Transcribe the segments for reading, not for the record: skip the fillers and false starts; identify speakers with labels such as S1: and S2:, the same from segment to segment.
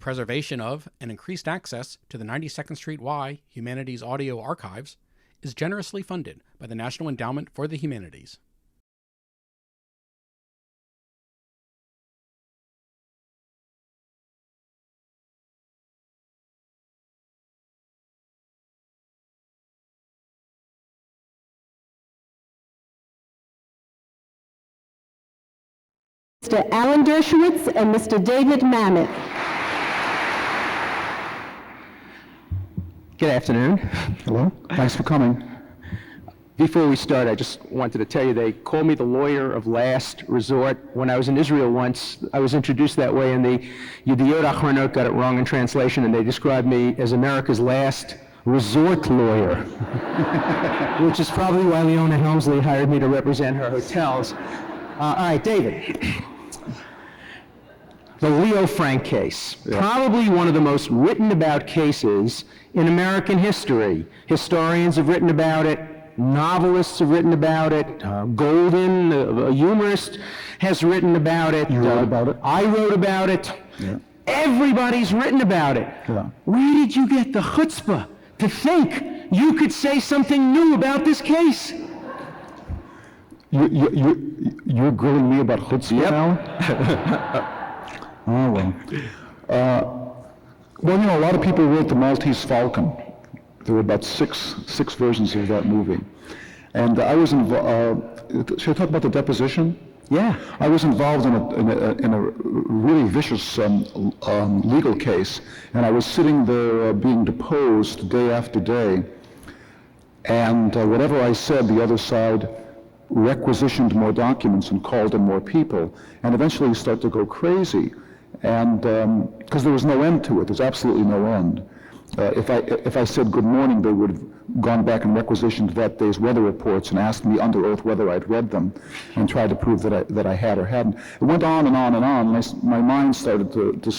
S1: preservation of and increased access to the 92nd Street Y Humanities Audio Archives is generously funded by the National Endowment for the Humanities.
S2: Mr. Alan Dershowitz and Mr. David Mamet.
S3: Good afternoon.
S4: Hello. Thanks for coming.
S3: Before we start, I just wanted to tell you they call me the lawyer of last resort. When I was in Israel once, I was introduced that way, and the Yediot Achronot got it wrong in translation, and they described me as America's last resort lawyer, which is probably why Leona Helmsley hired me to represent her hotels. All right, David. The Leo Frank case, probably one of the most written about cases in American history. Historians have written about it, novelists have written about it, Golden, a humorist, has written about it.
S4: You wrote about it?
S3: I wrote about it.
S4: Yeah.
S3: Everybody's written about it.
S4: Yeah.
S3: Where did you get the chutzpah to think you could say something new about this case?
S4: You're grilling me about chutzpah now? Oh, well. Well, you know, a lot of people wrote The Maltese Falcon. There were about six versions of that movie. And I was involved, should I talk about the deposition?
S3: Yeah.
S4: I was involved in a really vicious legal case, and I was sitting there being deposed day after day. And whatever I said, the other side requisitioned more documents and called in more people, and eventually started to go crazy. And because there was no end to it, there's absolutely no end. If I said good morning, they would have gone back and requisitioned that day's weather reports and asked me under oath whether I'd read them, and tried to prove that I had or hadn't. It went on and on and on, and my mind started to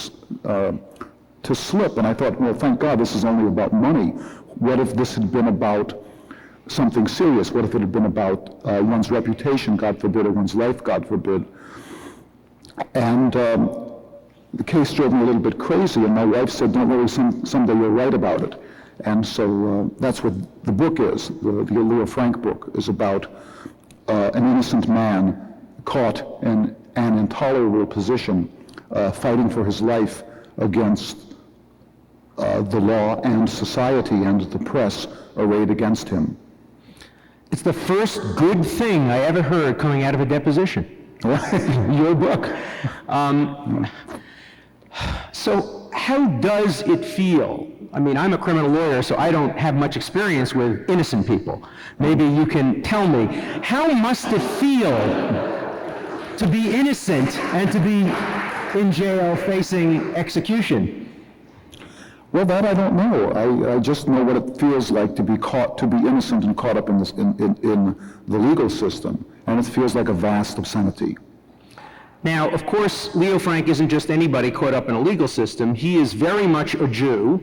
S4: slip. And I thought, well, thank God this is only about money. What if this had been about something serious? What if it had been about one's reputation, God forbid, or one's life, God forbid? And the case drove me a little bit crazy, and my wife said, don't worry, someday you'll write about it. And so that's what the book is. The Leo Frank book is about an innocent man caught in an intolerable position, fighting for his life against the law and society and the press arrayed against him.
S3: It's the first good thing I ever heard coming out of a deposition. Your book. So how does it feel? I mean, I'm a criminal lawyer, so I don't have much experience with innocent people. Maybe you can tell me, how must it feel to be innocent and to be in jail facing execution?
S4: Well, that I don't know. I just know what it feels like to be innocent and caught up in the legal system, and it feels like a vast obscenity.
S3: Now, of course, Leo Frank isn't just anybody caught up in a legal system. He is very much a Jew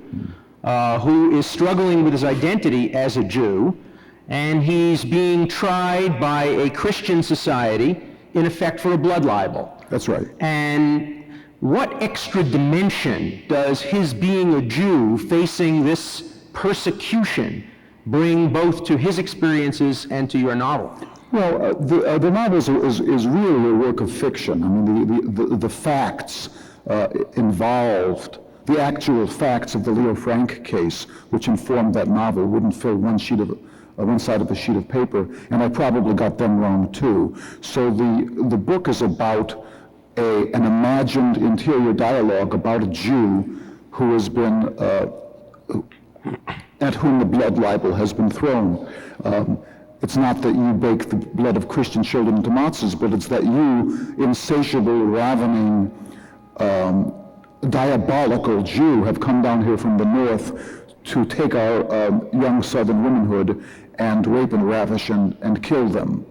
S3: who is struggling with his identity as a Jew, and he's being tried by a Christian society, in effect, for a blood libel.
S4: That's right.
S3: And what extra dimension does his being a Jew facing this persecution bring both to his experiences and to your novel?
S4: Well, the novel is really a work of fiction. I mean, the facts involved, the actual facts of the Leo Frank case, which informed that novel, wouldn't fill one side of a sheet of paper, and I probably got them wrong too. So the book is about an imagined interior dialogue about a Jew who has been, at whom the blood libel has been thrown. It's not that you bake the blood of Christian children into matzahs, but it's that you, insatiable, ravening, diabolical Jew, have come down here from the north to take our young southern womanhood and rape and ravish and kill them.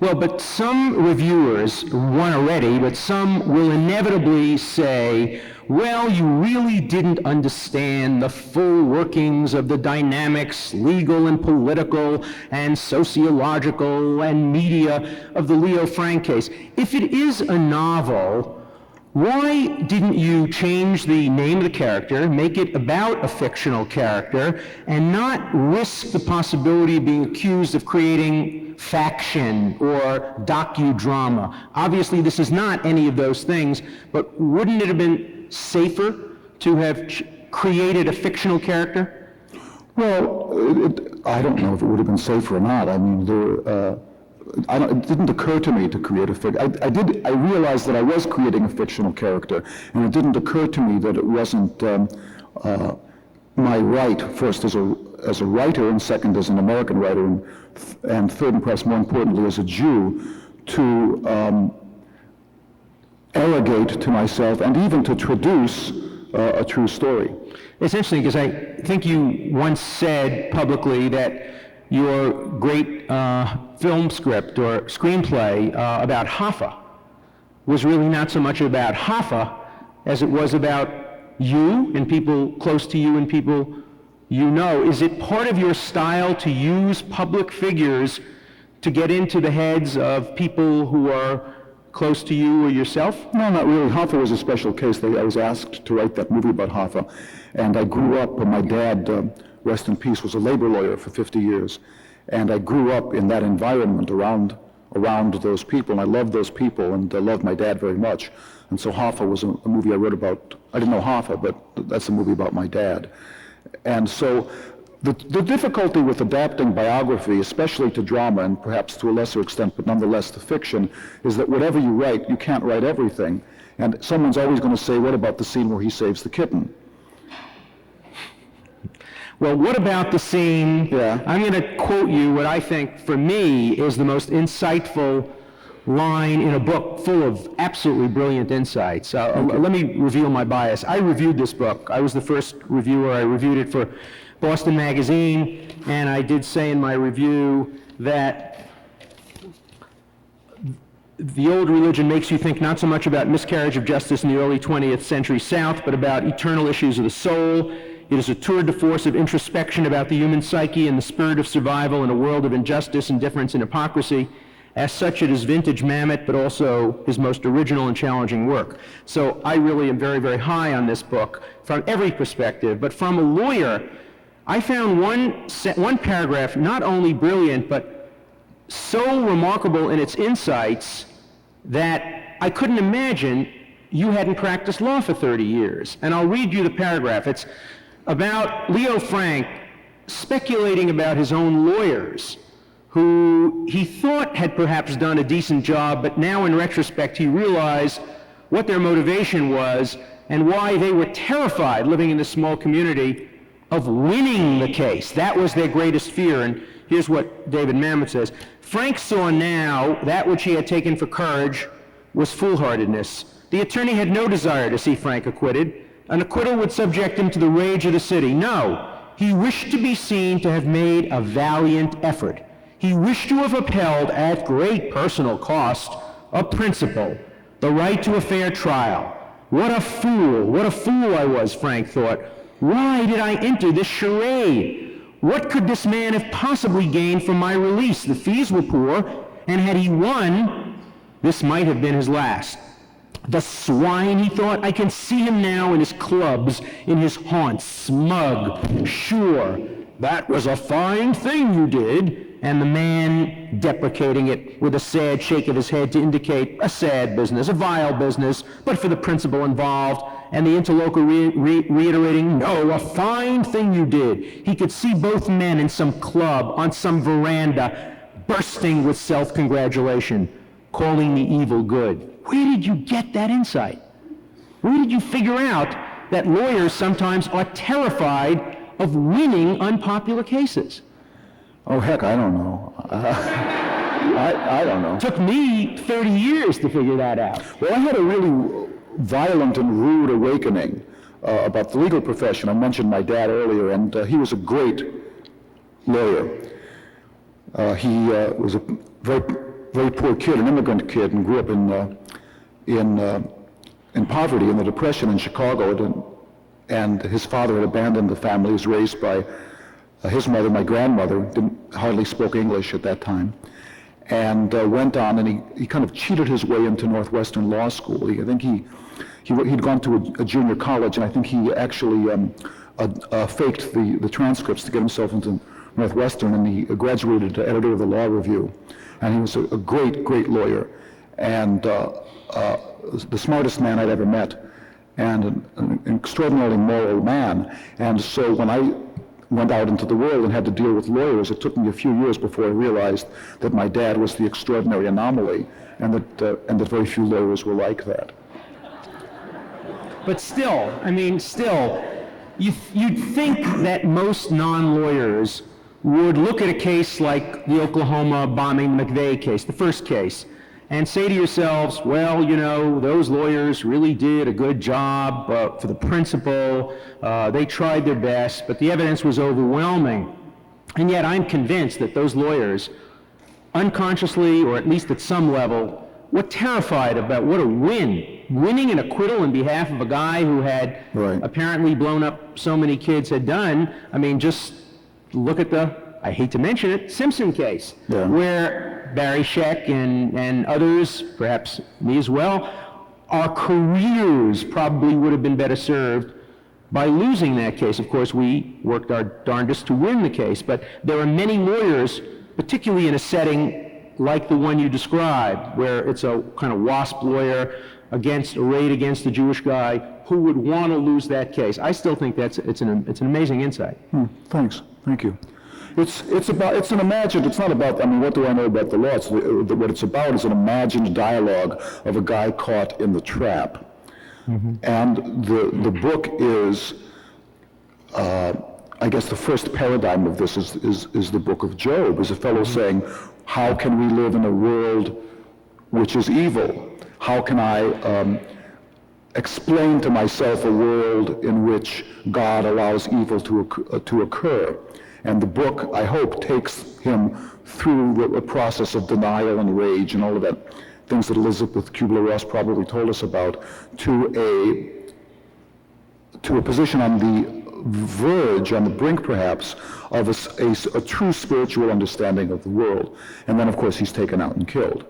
S3: Well, but some reviewers, one already, but some will inevitably say, well, you really didn't understand the full workings of the dynamics, legal and political and sociological and media of the Leo Frank case. If it is a novel Why didn't you change the name of the character, make it about a fictional character, and not risk the possibility of being accused of creating faction or docudrama? Obviously, this is not any of those things, but wouldn't it have been safer to have created a fictional character?
S4: Well, I don't know if it would have been safer or not. I mean, it didn't occur to me to create a I realized that I was creating a fictional character, and it didn't occur to me that it wasn't my right, first as a writer, and second as an American writer, and third and perhaps more importantly as a Jew, to arrogate to myself and even to traduce a true story.
S3: It's interesting because I think you once said publicly that your great film script or screenplay about Hoffa was really not so much about Hoffa as it was about you and people close to you and people you know. Is it part of your style to use public figures to get into the heads of people who are close to you or yourself?
S4: No, not really. Hoffa was a special case. I was asked to write that movie about Hoffa, and I grew up, my dad, rest in peace, was a labor lawyer for 50 years, and I grew up in that environment around those people, and I loved those people, and I loved my dad very much. And so Hoffa was a movie I wrote about. I didn't know Hoffa, but that's a movie about my dad. And so the difficulty with adapting biography, especially to drama, and perhaps to a lesser extent, but nonetheless to fiction, is that whatever you write, you can't write everything. And someone's always going to say, what about the scene where he saves the kitten?
S3: Well, what about the scene?
S4: Yeah.
S3: I'm going to quote you what I think, for me, is the most insightful line in a book full of absolutely brilliant insights. Let me reveal my bias. I reviewed this book. I was the first reviewer. I reviewed it for Boston Magazine, and I did say in my review that the old religion makes you think not so much about miscarriage of justice in the early 20th century South, but about eternal issues of the soul. It is a tour de force of introspection about the human psyche and the spirit of survival in a world of injustice, indifference, and hypocrisy. As such, it is vintage Mamet, but also his most original and challenging work. So I really am very, very high on this book from every perspective. But from a lawyer, I found one paragraph not only brilliant, but so remarkable in its insights that I couldn't imagine you hadn't practiced law for 30 years. And I'll read you the paragraph. It's about Leo Frank speculating about his own lawyers, who he thought had perhaps done a decent job, but now in retrospect he realized what their motivation was and why they were terrified living in this small community of winning the case. That was their greatest fear. And here's what David Mamet says. Frank saw now that which he had taken for courage was foolhardiness. The attorney had no desire to see Frank acquitted. An acquittal would subject him to the rage of the city. No, he wished to be seen to have made a valiant effort. He wished to have upheld at great personal cost a principle, the right to a fair trial. What a fool I was, Frank thought. Why did I enter this charade? What could this man have possibly gained from my release? The fees were poor, and had he won, this might have been his last. The swine, he thought, I can see him now in his clubs, in his haunts, smug, sure. That was a fine thing you did. And the man deprecating it with a sad shake of his head to indicate a sad business, a vile business, but for the principle involved. And the interlocutor reiterating, no, a fine thing you did. He could see both men in some club, on some veranda, bursting with self-congratulation, calling the evil good. Where did you get that insight? Where did you figure out that lawyers sometimes are terrified of winning unpopular cases?
S4: Oh, heck, I don't know. I don't know.
S3: It took me 30 years to figure that out.
S4: Well, I had a really violent and rude awakening about the legal profession. I mentioned my dad earlier, and he was a great lawyer. He was a very, very poor kid, an immigrant kid, and grew up in poverty in the Depression in Chicago. And his father had abandoned the family. He was raised by his mother, my grandmother, hardly spoke English at that time. and went on, and he kind of cheated his way into Northwestern Law School. I think he'd gone to a junior college, and I think he actually faked the transcripts to get himself into Northwestern, and he graduated to editor of the Law Review. And he was a great, great lawyer, and the smartest man I'd ever met, and an extraordinarily moral man. And so when I went out into the world and had to deal with lawyers, it took me a few years before I realized that my dad was the extraordinary anomaly, and that very few lawyers were like that.
S3: But still, you'd think that most non-lawyers would look at a case like the Oklahoma bombing McVeigh case, the first case, and say to yourselves, well, those lawyers really did a good job for the principal, they tried their best, but the evidence was overwhelming. And yet I'm convinced that those lawyers, unconsciously, or at least at some level, were terrified about what a winning an acquittal in behalf of a guy who had apparently blown up so many kids had done. Just look at I hate to mention it, Simpson case, where Barry Scheck and others, perhaps me as well, our careers probably would have been better served by losing that case. Of course, we worked our darndest to win the case, but there are many lawyers, particularly in a setting like the one you described, where it's a kind of WASP lawyer arrayed against a Jewish guy, who would want to lose that case. I still think it's an amazing insight.
S4: Thanks. Thank you. It's an imagined, it's not about, what do I know about the law? What it's about is an imagined dialogue of a guy caught in the trap. Mm-hmm. And the book is, I guess the first paradigm of this is the book of Job, is a fellow saying, how can we live in a world which is evil? How can I explain to myself a world in which God allows evil to occur? And the book, I hope, takes him through the process of denial and rage and all of that, things that Elizabeth Kubler-Ross probably told us about, to a position on the verge, on the brink perhaps, of a true spiritual understanding of the world. And then, of course, he's taken out and killed.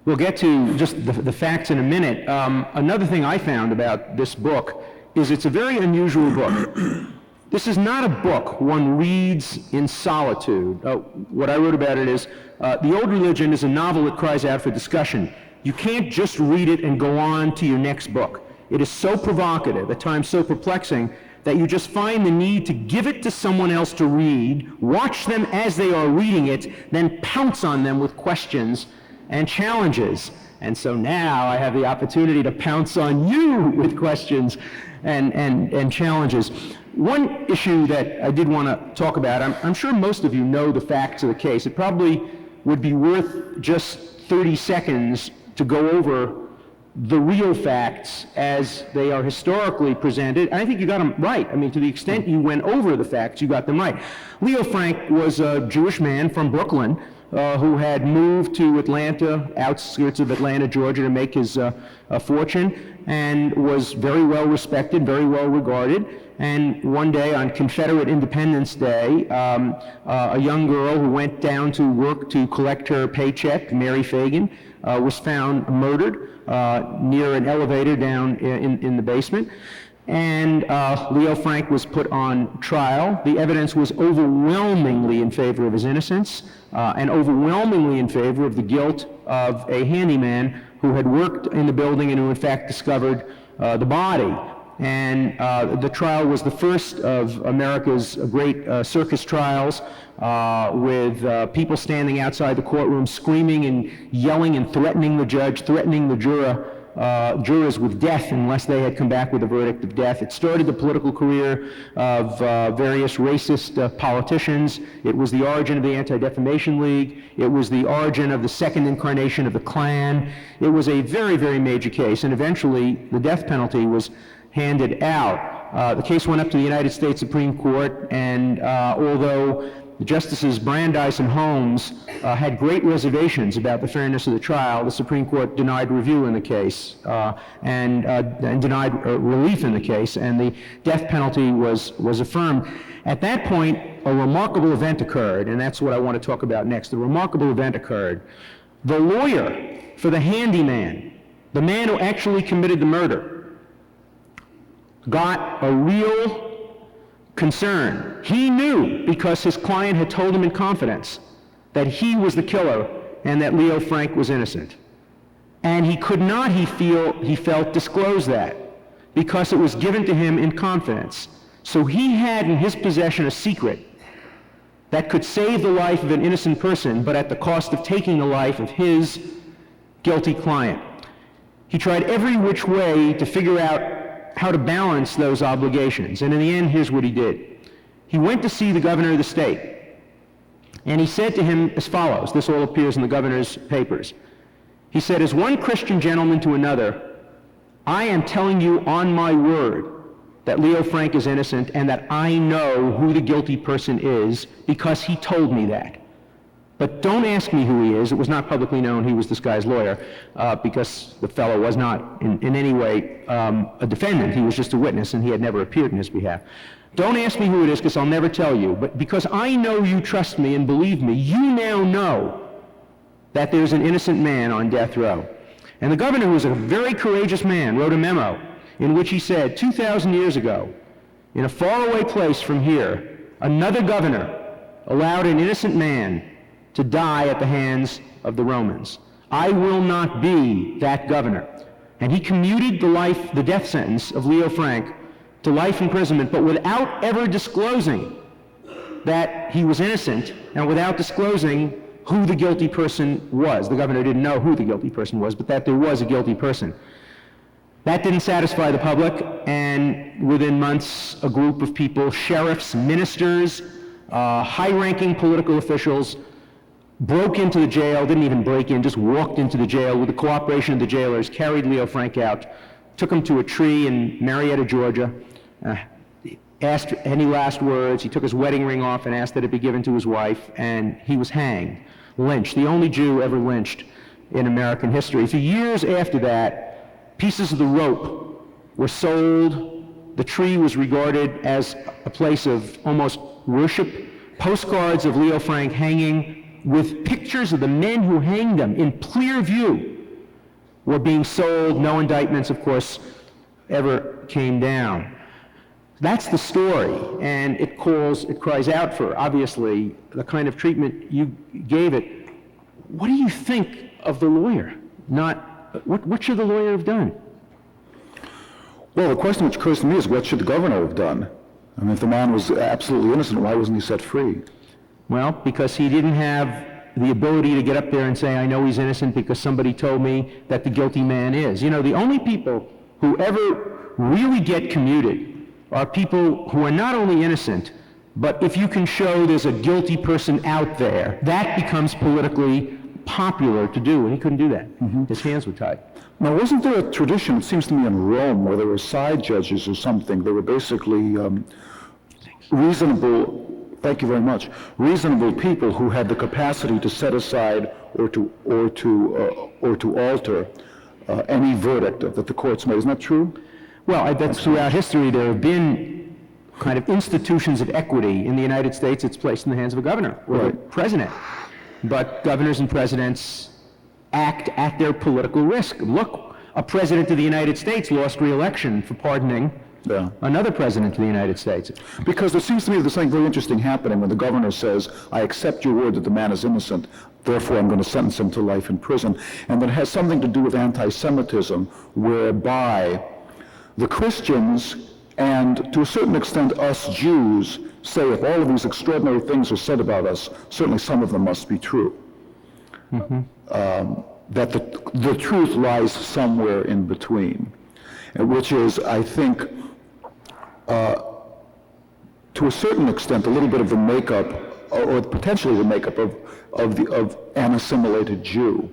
S3: We'll get to just the facts in a minute. Another thing I found about this book is it's a very unusual book. This is not a book one reads in solitude. What I wrote about it is, The Old Religion is a novel that cries out for discussion. You can't just read it and go on to your next book. It is so provocative, at times so perplexing, that you just find the need to give it to someone else to read, watch them as they are reading it, then pounce on them with questions and challenges. And so now I have the opportunity to pounce on you with questions and challenges. One issue that I did want to talk about, I'm sure most of you know the facts of the case. It probably would be worth just 30 seconds to go over the real facts as they are historically presented. I think you got them right. To the extent you went over the facts, you got them right. Leo Frank was a Jewish man from Brooklyn who had moved to Atlanta, outskirts of Atlanta, Georgia, to make his fortune, and was very well respected, very well regarded. And one day on Confederate Independence Day, a young girl who went down to work to collect her paycheck, Mary Fagan, was found murdered near an elevator down in the basement. And Leo Frank was put on trial. The evidence was overwhelmingly in favor of his innocence and overwhelmingly in favor of the guilt of a handyman who had worked in the building and who in fact discovered the body. And the trial was the first of America's great circus trials, with people standing outside the courtroom screaming and yelling and threatening the judge, threatening the jurors with death unless they had come back with a verdict of death. It started the political career of various racist politicians. It was the origin of the Anti-Defamation League. It was the origin of the second incarnation of the Klan. It was a very, very major case, and eventually the death penalty was handed out. The case went up to the United States Supreme Court, and although Justices Brandeis and Holmes had great reservations about the fairness of the trial, the Supreme Court denied review in the case and denied relief in the case, and the death penalty was affirmed. At that point, a remarkable event occurred, and that's what I want to talk about next. The remarkable event occurred. The lawyer for the handyman, the man who actually committed the murder, got a real concern. He knew, because his client had told him in confidence, that he was the killer and that Leo Frank was innocent. And he could not, he felt, disclose that, because it was given to him in confidence. So he had in his possession a secret that could save the life of an innocent person, but at the cost of taking the life of his guilty client. He tried every which way to figure out how to balance those obligations, and in the end, here's what he did. He went to see the governor of the state, and he said to him as follows. This all appears in the governor's papers. He said, as one Christian gentleman to another, I am telling you on my word that Leo Frank is innocent and that I know who the guilty person is because he told me that. But don't ask me who he is. It was not publicly known he was this guy's lawyer because the fellow was not in any way a defendant. He was just a witness and he had never appeared in his behalf. Don't ask me who it is because I'll never tell you. But because I know you trust me and believe me, you now know that there's an innocent man on death row. And the governor, who was a very courageous man, wrote a memo in which he said, 2,000 years ago, in a faraway place from here, another governor allowed an innocent man to die at the hands of the Romans. I will not be that governor. And he commuted the death sentence of Leo Frank to life imprisonment, but without ever disclosing that he was innocent and without disclosing who the guilty person was. The governor didn't know who the guilty person was, but that there was a guilty person. That didn't satisfy the public, and within months, a group of people, sheriffs, ministers, high-ranking political officials, broke into the jail, didn't even break in, just walked into the jail with the cooperation of the jailers, carried Leo Frank out, took him to a tree in Marietta, Georgia, asked any last words. He took his wedding ring off and asked that it be given to his wife, and he was hanged, lynched, the only Jew ever lynched in American history. For years after that, pieces of the rope were sold. The tree was regarded as a place of almost worship. Postcards of Leo Frank hanging with pictures of the men who hanged him in clear view were being sold. No indictments, of course, ever came down. That's the story, and it cries out for, obviously, the kind of treatment you gave it. What do you think of the lawyer? What should the lawyer have done?
S4: Well, the question which occurs to me is, what should the governor have done? I mean, if the man was absolutely innocent, why wasn't he set free?
S3: Well, because he didn't have the ability to get up there and say, I know he's innocent because somebody told me that the guilty man is. You know, the only people who ever really get commuted are people who are not only innocent, but if you can show there's a guilty person out there, that becomes politically popular to do, and he couldn't do that. Mm-hmm. His hands were tied.
S4: Now, wasn't there a tradition, it seems to me, in Rome, where there were side judges or something? They were basically reasonable people who had the capacity to set aside or to alter any verdict that the courts made. Isn't that true?
S3: Well, that's throughout history. There have been kind of institutions of equity. In the United States, it's placed in the hands of a governor or
S4: right.
S3: a president. But governors and presidents act at their political risk. Look, a president of the United States lost re-election for pardoning another president of the United States.
S4: Because there seems to me there's something very interesting happening when the governor says, I accept your word that the man is innocent, therefore I'm going to sentence him to life in prison. And that has something to do with antisemitism, whereby the Christians, and to a certain extent us Jews, say if all of these extraordinary things are said about us, certainly some of them must be true. Mm-hmm. That the truth lies somewhere in between, which is, I think, to a certain extent, a little bit of the makeup, or potentially the makeup of an assimilated Jew,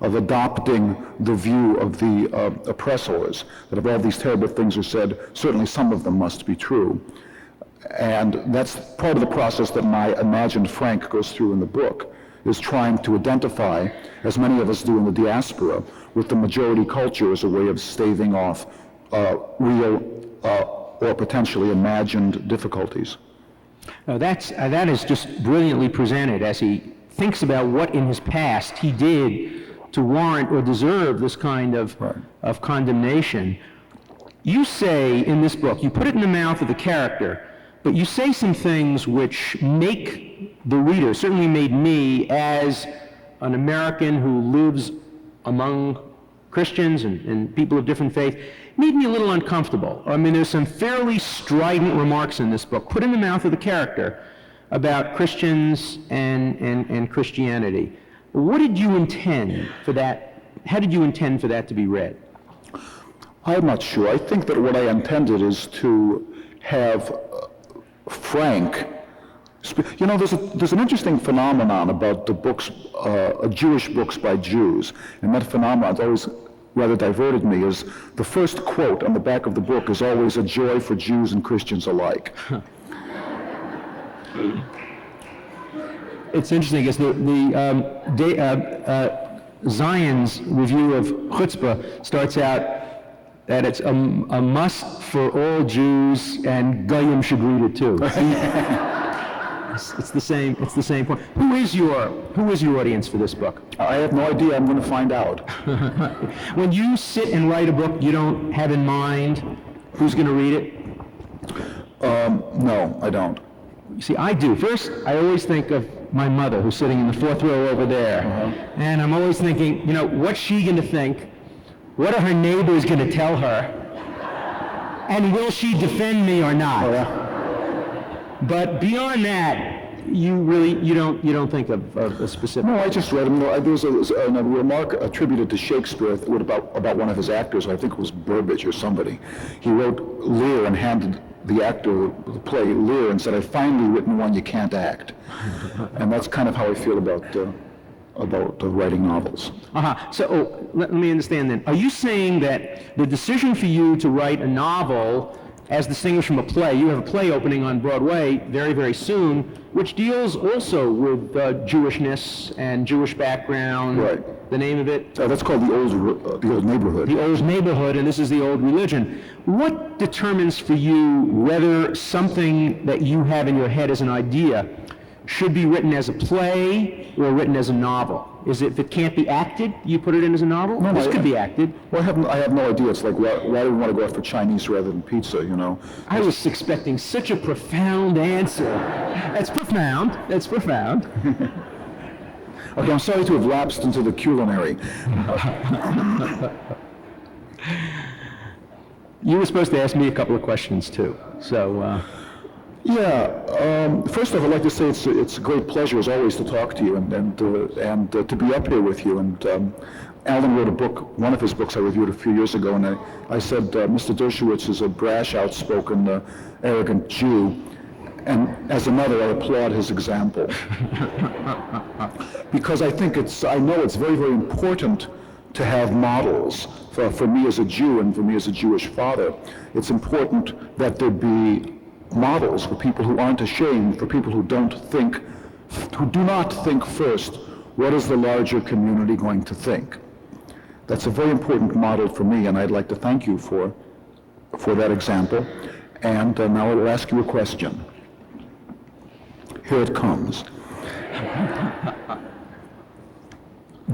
S4: of adopting the view of the oppressors, that if all these terrible things are said, certainly some of them must be true. And that's part of the process that my imagined Frank goes through in the book, is trying to identify, as many of us do in the diaspora, with the majority culture as a way of staving off real or potentially imagined difficulties.
S3: That is just brilliantly presented as he thinks about what in his past he did to warrant or deserve this kind of condemnation. You say in this book, you put it in the mouth of the character, but you say some things which make the reader, certainly made me as an American who lives among Christians and people of different faith, made me a little uncomfortable. I mean, there's some fairly strident remarks in this book, put in the mouth of the character, about Christians and Christianity. What did you intend for that? How did you intend for that to be read?
S4: I'm not sure. I think that what I intended is to have frank. You know, there's an interesting phenomenon about the books, Jewish books by Jews, and that phenomenon always rather diverted me. Is the first quote on the back of the book is always a joy for Jews and Christians alike.
S3: It's interesting because Zion's review of Chutzpah starts out that it's a must for all Jews, and Goyim should read it too. It's the same point. Who is your audience for this book?
S4: I have no idea. I'm going to find out.
S3: When you sit and write a book, you don't have in mind who's going to read it?
S4: No, I don't.
S3: You see, I do. First, I always think of my mother, who's sitting in the fourth row over there. And I'm always thinking, you know, what's she going to think? What are her neighbors going to tell her? And will she defend me or not?
S4: Oh, yeah.
S3: But beyond that, you don't think of a specific.
S4: No, I just read him. There was a remark attributed to Shakespeare about one of his actors. I think it was Burbage or somebody. He wrote Lear and handed the actor the play Lear and said, "I've finally written one you can't act." And that's kind of how I feel about writing novels.
S3: So let me understand then. Are you saying that the decision for you to write a novel, as distinguished from a play, you have a play opening on Broadway very, very soon, which deals also with Jewishness and Jewish background.
S4: Right.
S3: The name of it?
S4: That's called the Old Neighborhood.
S3: The Old Neighborhood, and this is the Old Religion. What determines for you whether something that you have in your head as an idea should be written as a play or written as a novel? Is it, if it can't be acted, you put it in as a novel?
S4: No,
S3: this could be acted.
S4: Well, I have no idea. It's like, why do we want to go out for Chinese rather than pizza, you know?
S3: I was expecting such a profound answer. That's profound. That's profound.
S4: Okay, I'm sorry to have lapsed into the culinary.
S3: You were supposed to ask me a couple of questions, too. So,
S4: first off, I'd like to say it's a great pleasure, as always, to talk to you and to be up here with you. And Alan wrote a book, one of his books I reviewed a few years ago, and I said, Mr. Dershowitz is a brash, outspoken, arrogant Jew. And as a mother, I applaud his example. Because I know it's very, very important to have models. For me as a Jew and for me as a Jewish father, it's important that there be models for people who aren't ashamed, for people who do not think first, what is the larger community going to think? That's a very important model for me, and I'd like to thank you for that example. And now I will ask you a question. Here it comes.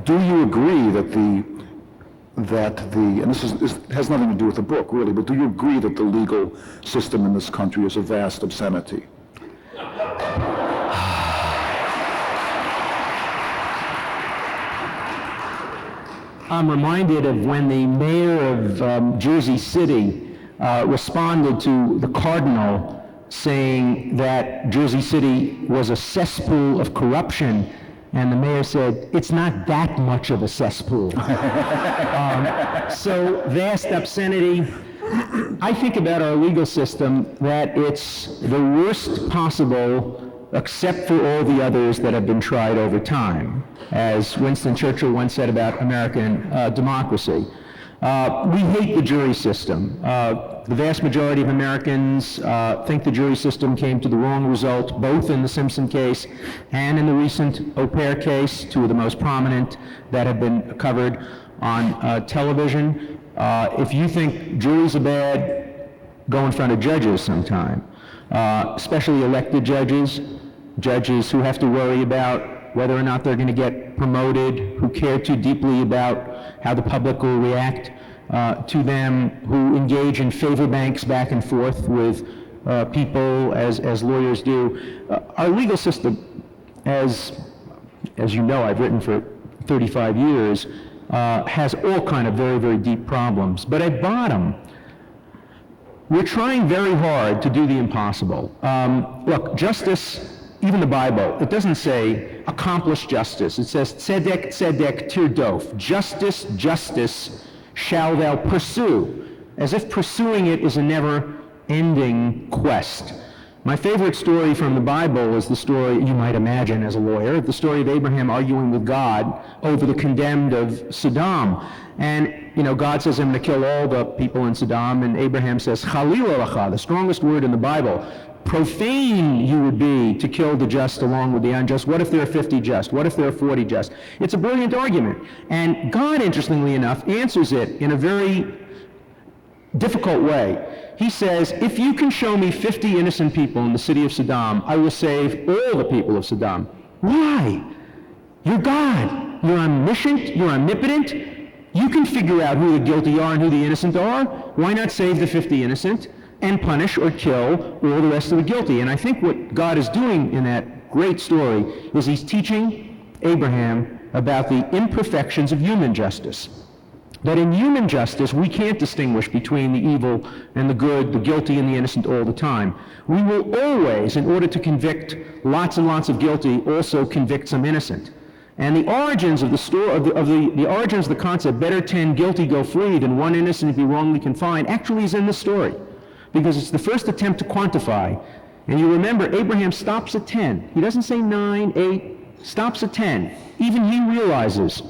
S4: Do you agree that and this has nothing to do with the book, really, but do you agree that the legal system in this country is a vast obscenity?
S3: I'm reminded of when the mayor of Jersey City responded to the cardinal saying that Jersey City was a cesspool of corruption, and the mayor said, "It's not that much of a cesspool." So vast obscenity. I think about our legal system that it's the worst possible, except for all the others that have been tried over time, as Winston Churchill once said about American democracy. We hate the jury system. The vast majority of Americans think the jury system came to the wrong result, both in the Simpson case and in the recent au pair case, two of the most prominent that have been covered on television. If you think juries are bad, go in front of judges sometime. especially elected judges, judges who have to worry about whether or not they're going to get promoted, who care too deeply about how the public will react to them, who engage in favor banks back and forth with people as lawyers do. Our legal system, as you know, I've written for 35 years, has all kind of very, very deep problems. But at bottom, we're trying very hard to do the impossible. Look, justice, even the Bible, it doesn't say accomplish justice. It says tzedek, tzedek, tirdof. Justice, justice shall thou pursue, as if pursuing it is a never-ending quest. My favorite story from the Bible is the story, you might imagine as a lawyer, the story of Abraham arguing with God over the condemned of Sodom. And, God says, I'm going to kill all the people in Sodom, and Abraham says, Chalil alacha, the strongest word in the Bible. Profane you would be to kill the just along with the unjust. What if there are 50 just? What if there are 40 just? It's a brilliant argument. And God, interestingly enough, answers it in a very difficult way. He says, if you can show me 50 innocent people in the city of Sodom, I will save all the people of Sodom. Why? You're God. You're omniscient. You're omnipotent. You can figure out who the guilty are and who the innocent are. Why not save the 50 innocent and punish or kill all the rest of the guilty? And I think what God is doing in that great story is he's teaching Abraham about the imperfections of human justice. That in human justice, we can't distinguish between the evil and the good, the guilty and the innocent all the time. We will always, in order to convict lots and lots of guilty, also convict some innocent. And the origins of the story, the origins of the concept, better 10 guilty go free than one innocent be wrongly confined, actually is in this story. Because it's the first attempt to quantify. And you remember, Abraham stops at 10. He doesn't say 9, 8, stops at 10. Even he realizes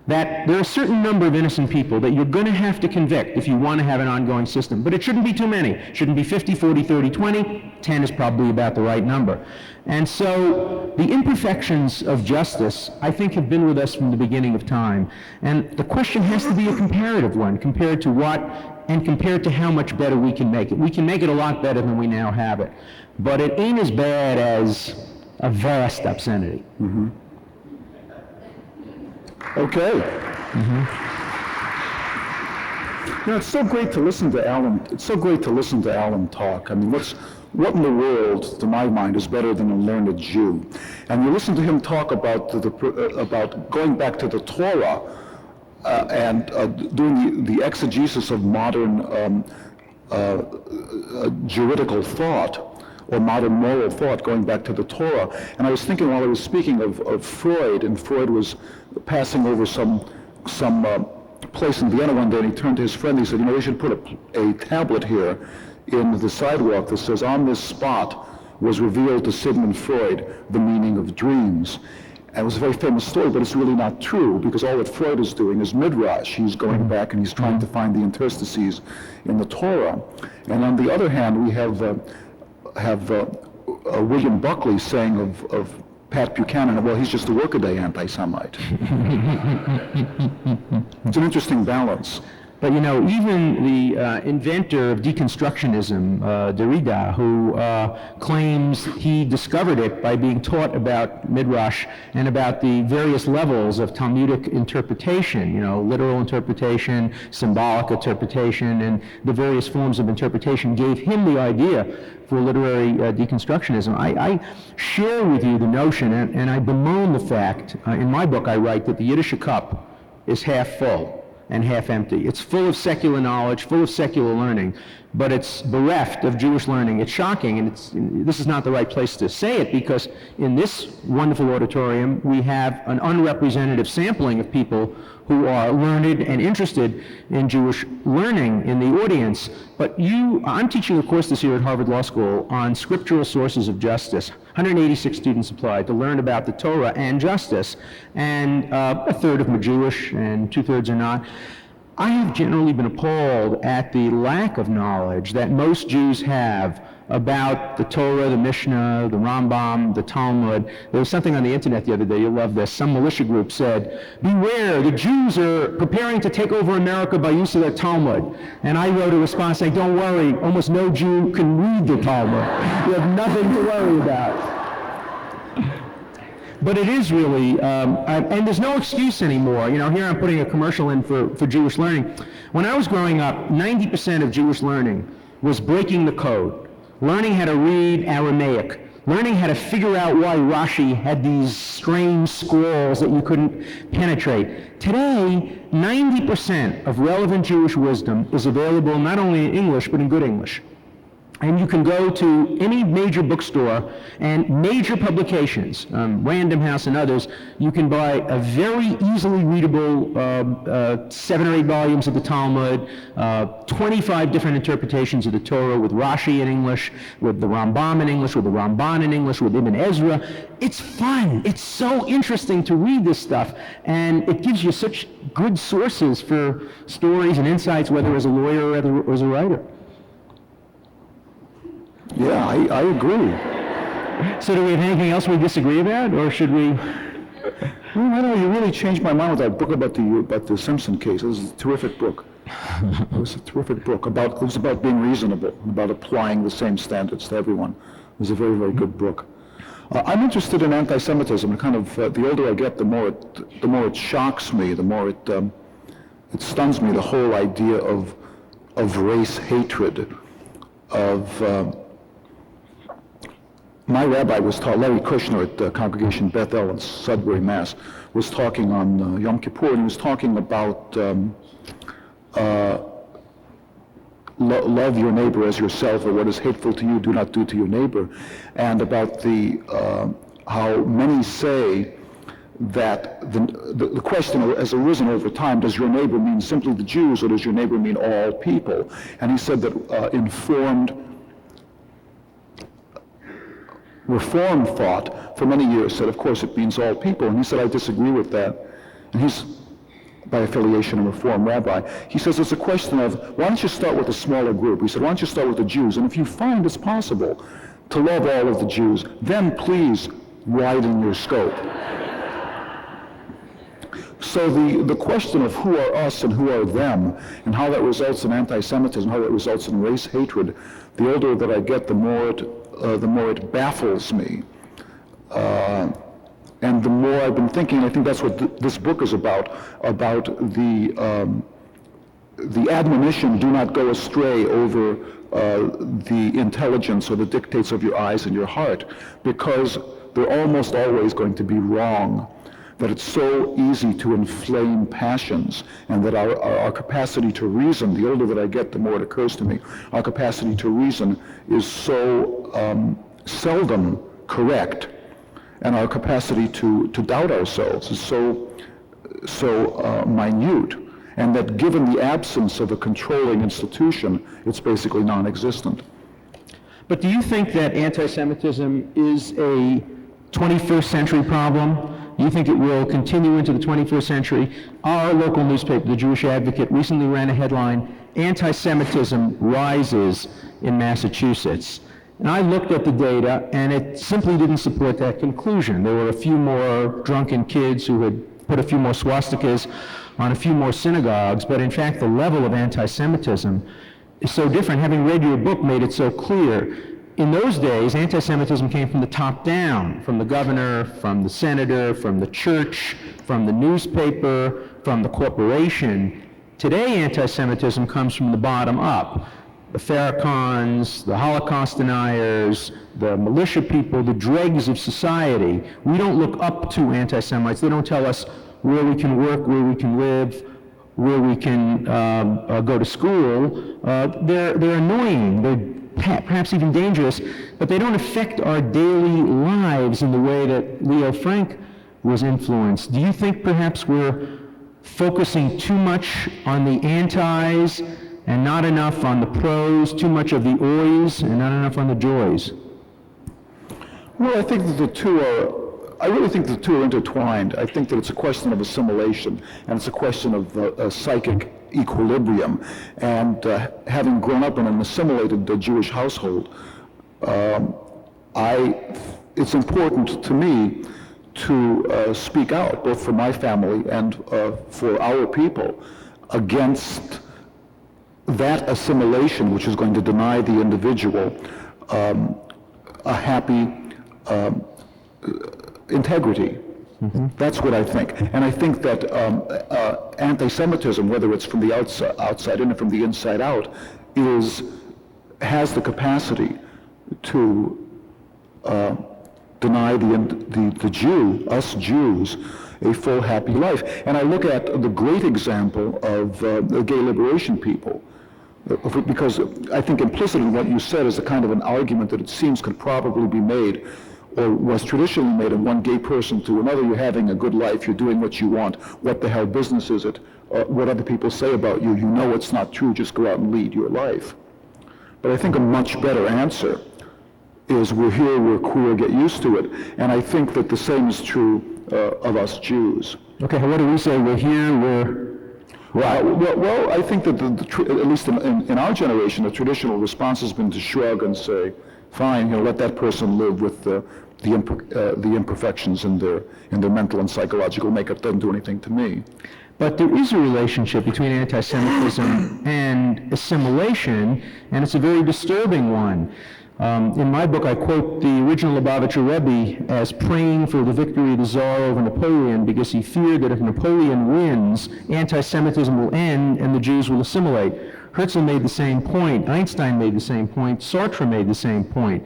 S3: that there are a certain number of innocent people that you're going to have to convict if you want to have an ongoing system. But it shouldn't be too many. It shouldn't be 50, 40, 30, 20. 10 is probably about the right number. And so the imperfections of justice, I think, have been with us from the beginning of time. And the question has to be a comparative one, compared to what and compared to how much better we can make it. We can make it a lot better than we now have it. But it ain't as bad as a vast obscenity.
S4: Mm-hmm. Okay.
S3: Mm-hmm.
S4: It's so great to listen to Alan. It's so great to listen to Alan talk. I mean, what in the world, to my mind, is better than a learned Jew? And you listen to him talk about about going back to the Torah and doing the exegesis of modern juridical thought, or modern moral thought, going back to the Torah. And I was thinking while I was speaking of Freud, and Freud was passing over some place in Vienna one day, and he turned to his friend, he said, they should put a tablet here in the sidewalk that says, on this spot was revealed to Sigmund Freud the meaning of dreams. And it was a very famous story, but it's really not true, because all that Freud is doing is midrash. He's going back and he's trying to find the interstices in the Torah. And on the other hand, we have William Buckley saying of Pat Buchanan, well, he's just a workaday anti-Semite. It's an interesting balance.
S3: But even the inventor of deconstructionism, Derrida, who claims he discovered it by being taught about midrash and about the various levels of Talmudic interpretation, literal interpretation, symbolic interpretation, and the various forms of interpretation, gave him the idea for literary deconstructionism. I share with you the notion, and I bemoan the fact, in my book I write that the Yiddish cup is half full and half empty. It's full of secular knowledge, full of secular learning, but it's bereft of Jewish learning. It's shocking, and this is not the right place to say it, because in this wonderful auditorium, we have an unrepresentative sampling of people who are learned and interested in Jewish learning in the audience. But I'm teaching a course this year at Harvard Law School on scriptural sources of justice. 186 students applied to learn about the Torah and justice, and a third of them are Jewish and 2/3 are not. I have generally been appalled at the lack of knowledge that most Jews have about the Torah, the Mishnah, the Rambam, the Talmud. There was something on the internet the other day, you'll love this. Some militia group said, beware, the Jews are preparing to take over America by use of their Talmud. And I wrote a response saying, don't worry, almost no Jew can read the Talmud. You have nothing to worry about. But it is really, and there's no excuse anymore. You know, here I'm putting a commercial in for Jewish learning. When I was growing up, 90% of Jewish learning was breaking the code. Learning how to read Aramaic, learning how to figure out why Rashi had these strange scrolls that you couldn't penetrate. Today, 90% of relevant Jewish wisdom is available not only in English, but in good English. And you can go to any major bookstore and major publications, Random House and others, you can buy a very easily readable 7 or 8 volumes of the Talmud, 25 different interpretations of the Torah with Rashi in English, with the Rambam in English, with the Ramban in English, with Ibn Ezra. It's fun. It's so interesting to read this stuff. And it gives you such good sources for stories and insights, whether as a lawyer or as a writer.
S4: Yeah, I agree.
S3: So do we have anything else we disagree about, or should we?
S4: Well, I don't know, you really changed my mind with that book about the Simpson case. It was a terrific book. It was a terrific book. It was about being reasonable, about applying the same standards to everyone. It was a very, very good book. I'm interested in anti-Semitism, and kind of the older I get, the more it shocks me, the more it stuns me. The whole idea of race hatred, of my rabbi was taught, Larry Kushner at the Congregation Beth El in Sudbury, Mass, was talking on Yom Kippur, and he was talking about love your neighbor as yourself, or what is hateful to you, do not do to your neighbor, and about how many say that the question has arisen over time, does your neighbor mean simply the Jews, or does your neighbor mean all people? And he said that informed Reform thought for many years said, of course, it means all people. And he said, I disagree with that. And he's, by affiliation, a Reform rabbi. He says it's a question of, why don't you start with a smaller group? He said, why don't you start with the Jews? And if you find it's possible to love all of the Jews, then please widen your scope. So the question of who are us and who are them, and how that results in anti-Semitism, how that results in race hatred, the older that I get, the more it baffles me. And the more I've been thinking, I think that's what this book is about the admonition, do not go astray over the intelligence or the dictates of your eyes and your heart, because they're almost always going to be wrong. That it's so easy to inflame passions, and that our capacity to reason, the older that I get, the more it occurs to me, our capacity to reason is so seldom correct, and our capacity to doubt ourselves is so minute, and that given the absence of a controlling institution, it's basically non-existent.
S3: But do you think that anti-Semitism is a 21st century problem? Do you think it will continue into the 21st century? Our local newspaper, the Jewish Advocate, recently ran a headline, Anti-Semitism Rises in Massachusetts. And I looked at the data, and it simply didn't support that conclusion. There were a few more drunken kids who had put a few more swastikas on a few more synagogues, but in fact the level of anti-Semitism is so different. Having read your book made it so clear. In those days, anti-Semitism came from the top down, from the governor, from the senator, from the church, from the newspaper, from the corporation. Today, anti-Semitism comes from the bottom up. The Farrakhan's, the Holocaust deniers, the militia people, the dregs of society. We don't look up to anti-Semites. They don't tell us where we can work, where we can live, where we can go to school. They're annoying. They're perhaps even dangerous, but they don't affect our daily lives in the way that Leo Frank was influenced. Do you think perhaps we're focusing too much on the antis and not enough on the pros, too much of the oys and not enough on the joys?
S4: Well, I think that I really think the two are intertwined. I think that it's a question of assimilation, and it's a question of psychic equilibrium. And having grown up in an assimilated Jewish household, it's important to me to speak out, both for my family and for our people, against that assimilation which is going to deny the individual a happy integrity. Mm-hmm. That's what I think. And I think that anti-Semitism, whether it's from the outside in or from the inside out, has the capacity to deny the Jew, us Jews, a full happy life. And I look at the great example of the gay liberation people, because I think implicit in what you said is a kind of an argument that it seems could probably be made, or was traditionally made, of one gay person to another: you're having a good life, you're doing what you want, what the hell business is it, what other people say about you, you know it's not true, just go out and lead your life. But I think a much better answer is we're here, we're queer, get used to it. And I think that the same is true of us Jews.
S3: Okay, what do we say? We're here, we're...
S4: Well, I think that at least in our generation, the traditional response has been to shrug and say, fine, let that person live with the imperfections in their mental and psychological makeup. Doesn't do anything to me.
S3: But there is a relationship between anti-Semitism and assimilation, and it's a very disturbing one. In my book, I quote the original Lubavitcher Rebbe as praying for the victory of the Tsar over Napoleon, because he feared that if Napoleon wins, anti-Semitism will end and the Jews will assimilate. Herzl made the same point, Einstein made the same point, Sartre made the same point.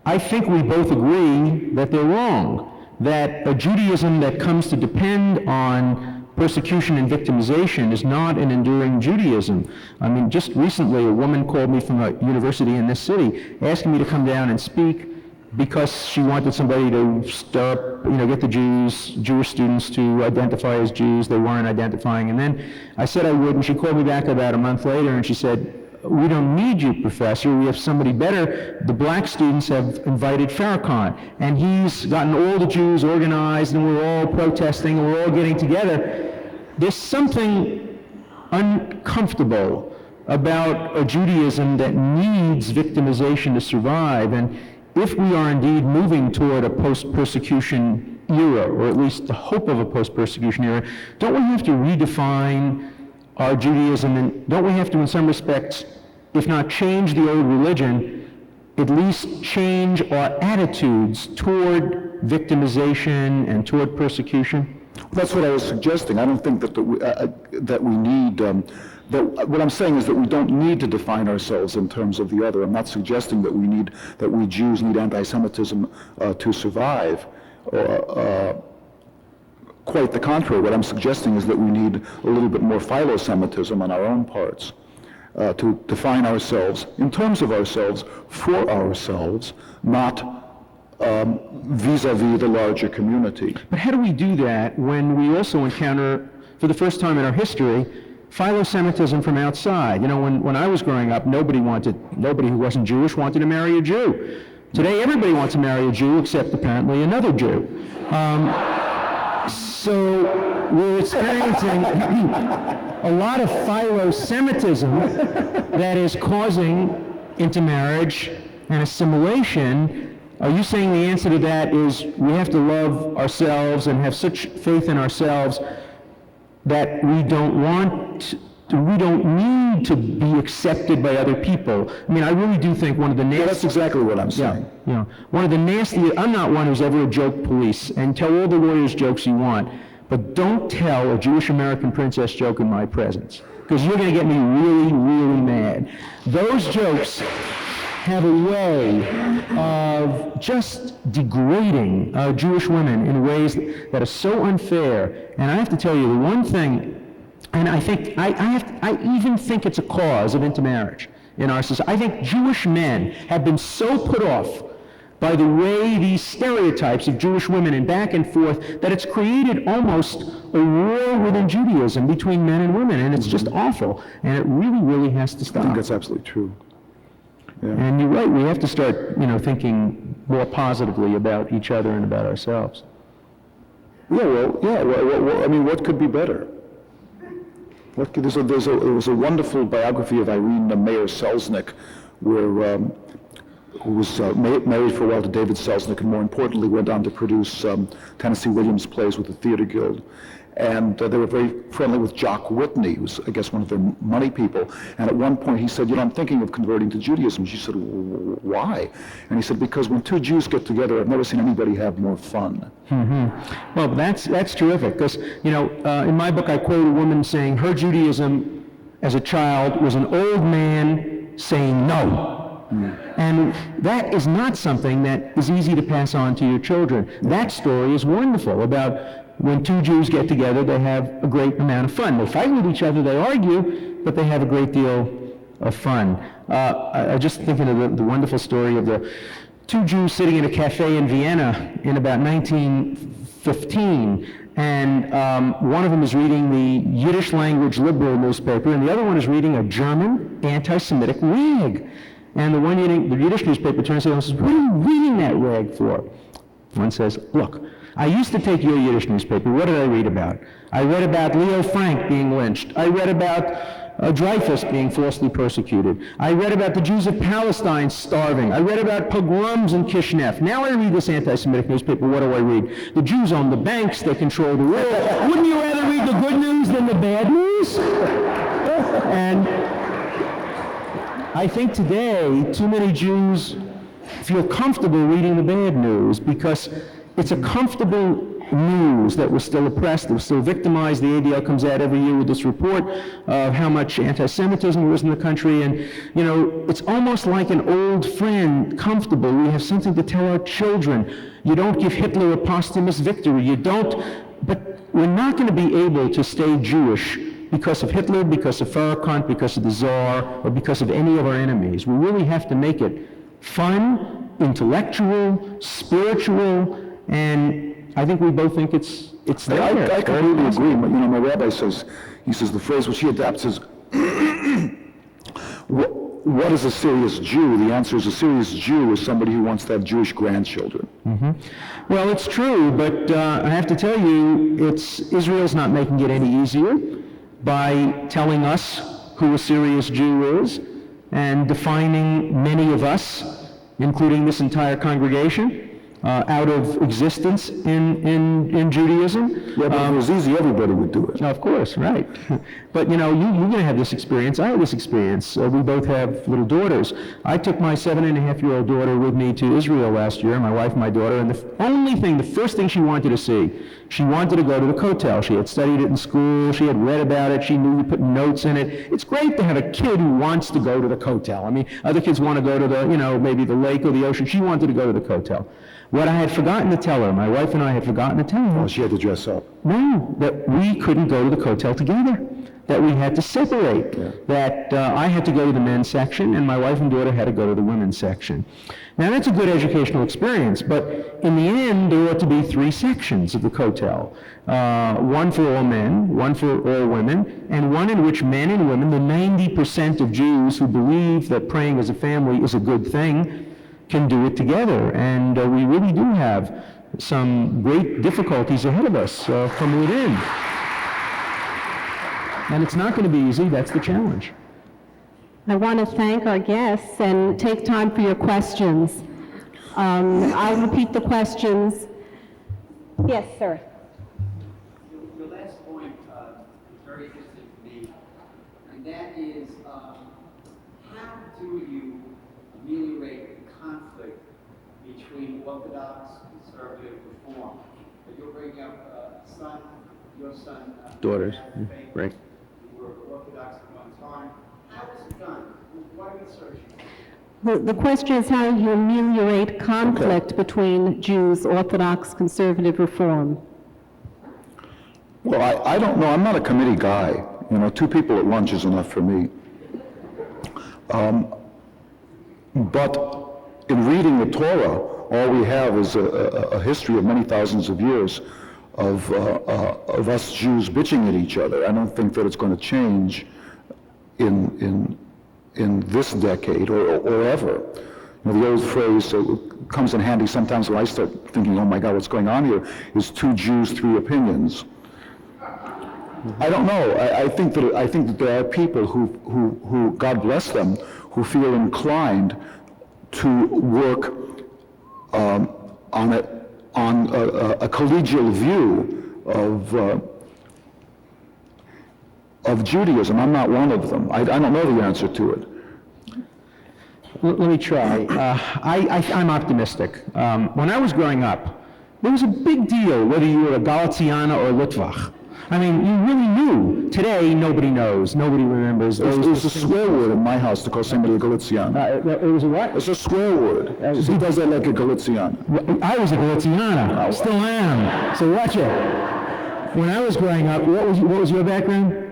S3: I think we both agree that they're wrong, that a Judaism that comes to depend on persecution and victimization is not an enduring Judaism. I mean, just recently a woman called me from a university in this city asking me to come down and speak because she wanted somebody to stir up, get the Jewish students to identify as Jews. They weren't identifying. And then I said I would, and she called me back about a month later and she said, we don't need you, professor. We have somebody better. The black students have invited Farrakhan, and he's gotten all the Jews organized, and we're all protesting, and we're all getting together. There's something uncomfortable about a Judaism that needs victimization to survive, and if we are indeed moving toward a post-persecution era, or at least the hope of a post-persecution era, don't we have to redefine our Judaism, and don't we have to, in some respects, if not change the old religion, at least change our attitudes toward victimization and toward persecution?
S4: That's what I was suggesting. I don't think that we need. What I'm saying is that we don't need to define ourselves in terms of the other. I'm not suggesting that we Jews need anti-Semitism to survive. Quite the contrary. What I'm suggesting is that we need a little bit more philo-Semitism on our own parts to define ourselves in terms of ourselves, for ourselves, not vis-a-vis the larger community.
S3: But how do we do that when we also encounter, for the first time in our history, philo-Semitism from outside? When I was growing up, nobody who wasn't Jewish wanted to marry a Jew. Today, everybody wants to marry a Jew except apparently another Jew. So we're experiencing a lot of philo-Semitism that is causing intermarriage and assimilation. Are you saying the answer to that is we have to love ourselves and have such faith in ourselves that we don't need to be accepted by other people? I mean, I really do think one of the nasty...
S4: That's exactly what I'm saying.
S3: Yeah. One of the nasty... I'm not one who's ever a joke police, and tell all the lawyers jokes you want, but don't tell a Jewish American princess joke in my presence, because you're going to get me really, really mad. Those jokes have a way of just degrading Jewish women in ways that are so unfair. And I have to tell you, the one thing, and I think I even think it's a cause of intermarriage in our society. I think Jewish men have been so put off by the way these stereotypes of Jewish women and back and forth that it's created almost a war within Judaism between men and women, and it's just awful. And it really, really has to stop.
S4: I think that's absolutely true. Yeah.
S3: And you're right, we have to start, thinking more positively about each other and about ourselves.
S4: Well, I mean, what could be better? There was a wonderful biography of Irene Mayer Selznick where who was married for a while to David Selznick, and more importantly went on to produce Tennessee Williams plays with the Theater Guild. And they were very friendly with Jock Whitney, who's, I guess, one of their money people. And at one point he said, I'm thinking of converting to Judaism. She said, why? And he said, because when two Jews get together, I've never seen anybody have more fun.
S3: Mm-hmm. Well, that's terrific, because, in my book I quote a woman saying her Judaism as a child was an old man saying no. And that is not something that is easy to pass on to your children. That story is wonderful about when two Jews get together, they have a great amount of fun. They fight with each other, they argue, but they have a great deal of fun. I just thinking of the wonderful story of the two Jews sitting in a cafe in Vienna in about 1915, and one of them is reading the Yiddish language liberal newspaper, and the other one is reading a German anti-Semitic rag. And the Yiddish newspaper turns to him and says, what are you reading that rag for? One says, look, I used to take your Yiddish newspaper. What did I read about? I read about Leo Frank being lynched. I read about Dreyfus being falsely persecuted. I read about the Jews of Palestine starving. I read about pogroms in Kishinev. Now I read this anti-Semitic newspaper. What do I read? The Jews own the banks. They control the world. Wouldn't you rather read the good news than the bad news? And I think today, too many Jews feel comfortable reading the bad news because it's a comfortable news that we're still oppressed, that we're still victimized. The ADL comes out every year with this report of how much anti-Semitism there is in the country, and it's almost like an old friend, comfortable. We have something to tell our children. You don't give Hitler a posthumous victory. You don't, but we're not going to be able to stay Jewish because of Hitler, because of Farrakhan, because of the Tsar, or because of any of our enemies. We really have to make it fun, intellectual, spiritual, and I think we both think it's there.
S4: I completely agree. My rabbi says, the phrase which he adapts is, what is a serious Jew? The answer is a serious Jew is somebody who wants to have Jewish grandchildren.
S3: Mm-hmm. Well, it's true, but I have to tell you, Israel's not making it any easier by telling us who a serious Jew is and defining many of us, including this entire congregation, out of existence in Judaism.
S4: Yeah, but if it was easy, everybody would do it.
S3: Of course, right. But you're going to have this experience. I had this experience. We both have little daughters. I took my 7.5-year-old daughter with me to Israel last year, my wife and my daughter, and the first thing she wanted to see, she wanted to go to the Kotel. She had studied it in school. She had read about it. She knew you put notes in it. It's great to have a kid who wants to go to the Kotel. I mean, other kids want to go to the, maybe the lake or the ocean. She wanted to go to the Kotel. What I had forgotten to tell her, my wife and I had forgotten to tell her.
S4: Oh, she had to dress up.
S3: No, that we couldn't go to the Kotel together. That we had to separate.
S4: Yeah.
S3: That I had to go to the men's section and my wife and daughter had to go to the women's section. Now that's a good educational experience, but in the end there ought to be 3 sections of the Kotel. One for all men, one for all women, and one in which men and women, the 90% of Jews who believe that praying as a family is a good thing, can do it together, and we really do have some great difficulties ahead of us from within. And it's not going to be easy, that's the challenge.
S2: I want to thank our guests and take time for your questions. I'll repeat the questions. Yes, sir.
S5: Your last point is very interesting to me, and that is how do you ameliorate conflict between Orthodox, conservative, reform? But you'll bring up your son,
S3: Daughters, right.
S5: who were Orthodox at one time. How is it done? What are you searching for?
S2: The question is how you ameliorate conflict between Jews, Orthodox, conservative, reform.
S4: Well, I don't know. I'm not a committee guy. 2 people at lunch is enough for me. But in reading the Torah, all we have is a history of many thousands of years of us Jews bitching at each other. I don't think that it's going to change in this decade or ever. The old phrase comes in handy sometimes when I start thinking, oh my God, what's going on here, is 2 Jews, 3 opinions. I don't know. I think that there are people who God bless them, who feel inclined to work on a collegial view of Judaism. I'm not one of them. I don't know the answer to it.
S3: Let me try. I'm optimistic. When I was growing up, there was a big deal whether you were a Galiciana or a Litvach. I mean, you really knew. Today, nobody knows. Nobody remembers.
S4: It was a swear word in my house to call somebody a Galiciana.
S3: It was a what?
S4: It's a swear word. He does that like a Galiciana.
S3: I was a Galiciana. Still am. So watch it. When I was growing up, what was your background?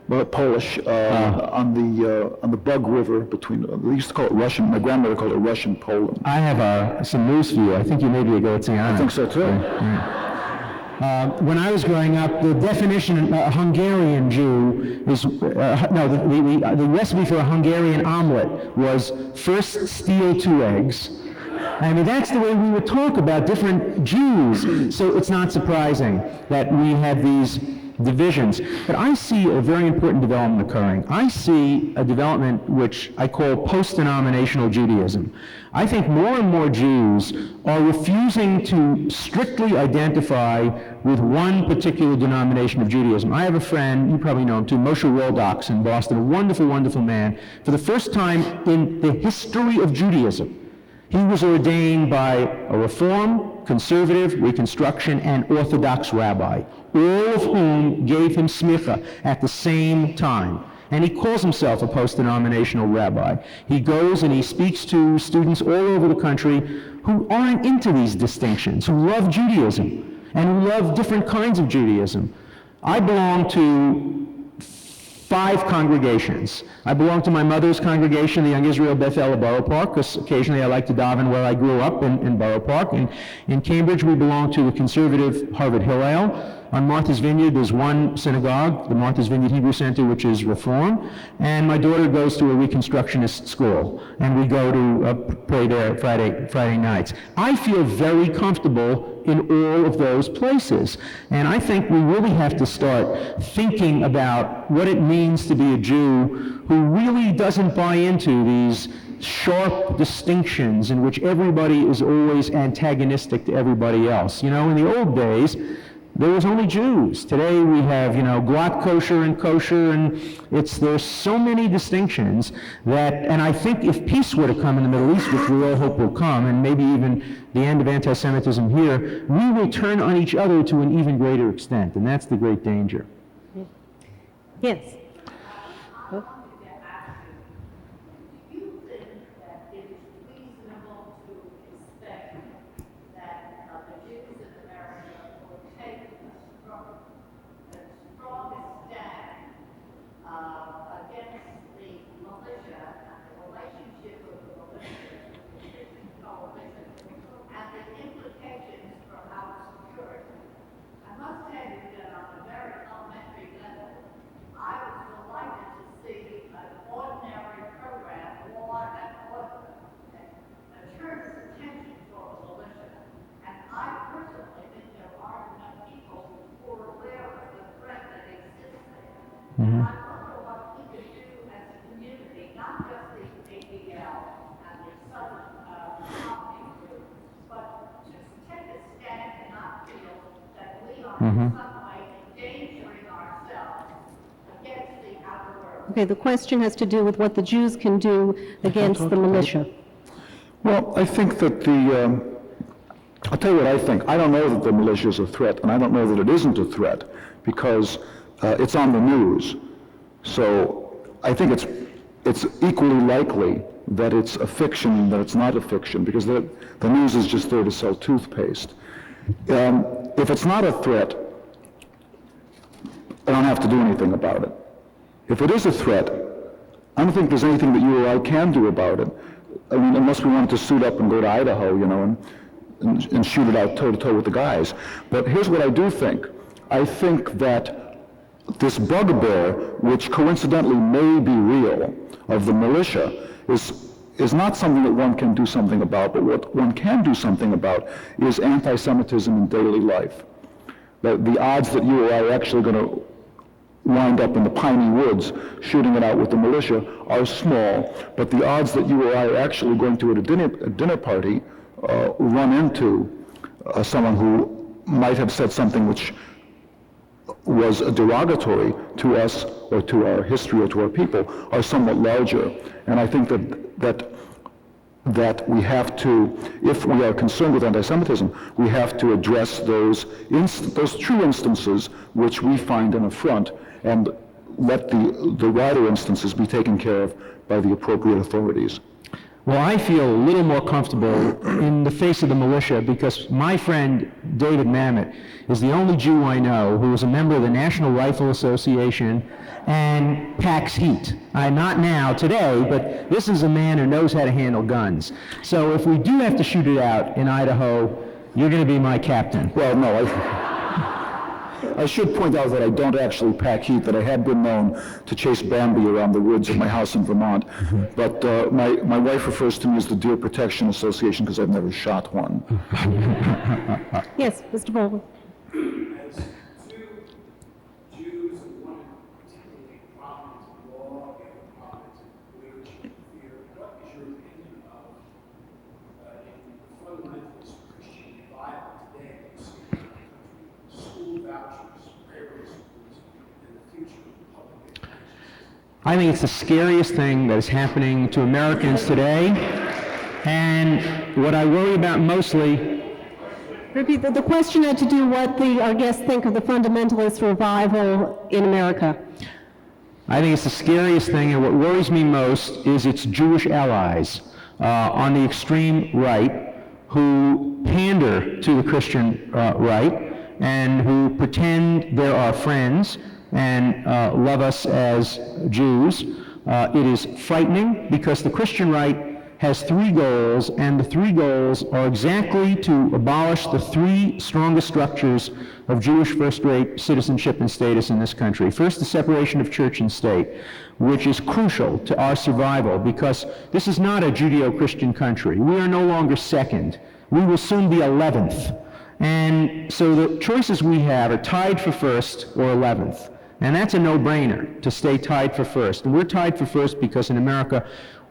S4: Well, Polish, on the Bug River between, they used to call it Russian, my grandmother called it Russian Poland.
S3: I have some news for you. I think you may be a Galiciana.
S4: I think so too.
S3: When I was growing up, the definition of a Hungarian Jew is, the recipe for a Hungarian omelet was first steal 2 eggs. I mean, that's the way we would talk about different Jews. So it's not surprising that we have these divisions. But I see a very important development occurring. I see a development which I call post-denominational Judaism. I think more and more Jews are refusing to strictly identify with one particular denomination of Judaism. I have a friend, you probably know him too, Moshe Roldox in Boston, a wonderful, wonderful man. For the first time in the history of Judaism, he was ordained by a Reform, Conservative, Reconstruction, and Orthodox rabbi, all of whom gave him smicha at the same time. And he calls himself a post-denominational rabbi. He goes and he speaks to students all over the country who aren't into these distinctions, who love Judaism, and who love different kinds of Judaism. I belong to 5 congregations. I belong to my mother's congregation, the Young Israel Beth El Borough Park, because occasionally I like to daven where I grew up in Borough Park. In Cambridge, we belong to the conservative Harvard Hillel. On Martha's Vineyard, there's one synagogue, the Martha's Vineyard Hebrew Center, which is Reform. And my daughter goes to a Reconstructionist school, and we go to pray there Friday nights. I feel very comfortable in all of those places. And I think we really have to start thinking about what it means to be a Jew who really doesn't buy into these sharp distinctions in which everybody is always antagonistic to everybody else. You know, in the old days, there was only Jews. Today we have, glatt kosher, and there's so many distinctions that, and I think if peace were to come in the Middle East, which we all hope will come, and maybe even the end of anti-Semitism here, we will turn on each other to an even greater extent, and that's the great danger.
S2: Yes.
S3: Mm-hmm.
S6: I wonder what we could do as a community, not just the ADL and the Southern Poverty Group, but to take a stand and not feel that we are in some way endangering ourselves against the outer world.
S2: Okay, the question has to do with what the Jews can do against the militia.
S4: Well, I think that I'll tell you what I think. I don't know that the militia is a threat, and I don't know that it isn't a threat, because it's on the news. So I think it's equally likely that it's a fiction than it's not a fiction, because the news is just there to sell toothpaste. If it's not a threat, I don't have to do anything about it. If it is a threat, I don't think there's anything that you or I can do about it. I mean, unless we wanted to suit up and go to Idaho, and shoot it out toe-to-toe with the guys. But here's what I do think. I think that this bugbear, which coincidentally may be real, of the militia, is not something that one can do something about, but what one can do something about is anti-Semitism in daily life. The odds that you or I are actually going to wind up in the piney woods shooting it out with the militia are small, but the odds that you or I are actually going to, at a dinner party, run into someone who might have said something which was derogatory to us or to our history or to our people are somewhat larger. And I think that we have to, if we are concerned with anti-Semitism, we have to address those true instances which we find an affront, and let the wider instances be taken care of by the appropriate authorities.
S3: Well, I feel a little more comfortable in the face of the militia because my friend David Mamet is the only Jew I know who is a member of the National Rifle Association and packs heat. Not now, today, but this is a man who knows how to handle guns. So if we do have to shoot it out in Idaho, you're going to be my captain.
S4: Well, no, I should point out that I don't actually pack heat, that I have been known to chase Bambi around the woods of my house in Vermont. But my wife refers to me as the Deer Protection Association because I've never shot one.
S2: Yes, Mr. Baldwin.
S7: As two Jews who want to particularly prominent in law and prominent in literature and theater, what is your opinion of the fundamentalist Christian revival today in the country? School vouchers, private schools, and the future of public education.
S3: I think it's the scariest thing that is happening to Americans today. And what I worry about mostly.
S2: Repeat, the question had to do what our guests think of the fundamentalist revival in America.
S3: I think it's the scariest thing, and what worries me most is its Jewish allies on the extreme right who pander to the Christian right and who pretend they're our friends and love us as Jews. It is frightening because the Christian right has three goals, and the three goals are exactly to abolish the three strongest structures of Jewish first-rate citizenship and status in this country. First, the separation of church and state, which is crucial to our survival because this is not a Judeo-Christian country. We are no longer second. We will soon be 11th. And so the choices we have are tied for first or 11th. And that's a no-brainer, to stay tied for first. And we're tied for first because in America,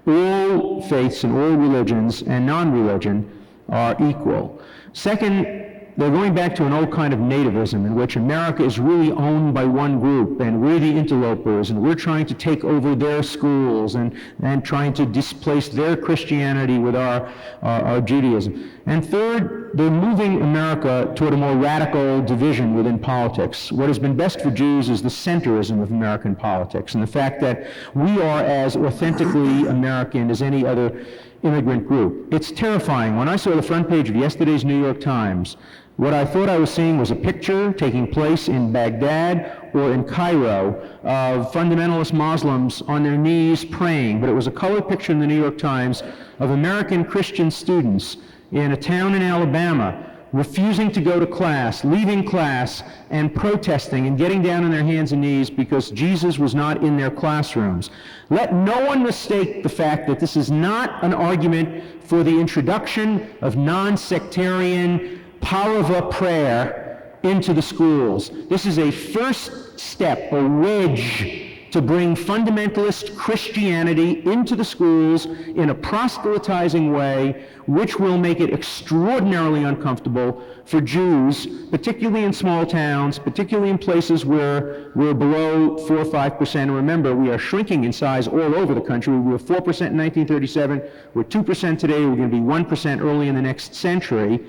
S3: all faiths and all religions and non-religion are equal. Second, they're going back to an old kind of nativism in which America is really owned by one group and we're the interlopers and we're trying to take over their schools and trying to displace their Christianity with our Judaism. And third, they're moving America toward a more radical division within politics. What has been best for Jews is the centrism of American politics and the fact that we are as authentically American as any other immigrant group. It's terrifying. When I saw the front page of yesterday's New York Times, what I thought I was seeing was a picture taking place in Baghdad or in Cairo of fundamentalist Muslims on their knees praying, but it was a color picture in the New York Times of American Christian students in a town in Alabama refusing to go to class, leaving class, and protesting and getting down on their hands and knees because Jesus was not in their classrooms. Let no one mistake the fact that this is not an argument for the introduction of non-sectarian Parava prayer into the schools. This is a first step, a wedge, to bring fundamentalist Christianity into the schools in a proselytizing way, which will make it extraordinarily uncomfortable for Jews, particularly in small towns, particularly in places where we're below 4 or 5%. Remember, we are shrinking in size all over the country. We were 4% in 1937, we're 2% today, we're going to be 1% early in the next century.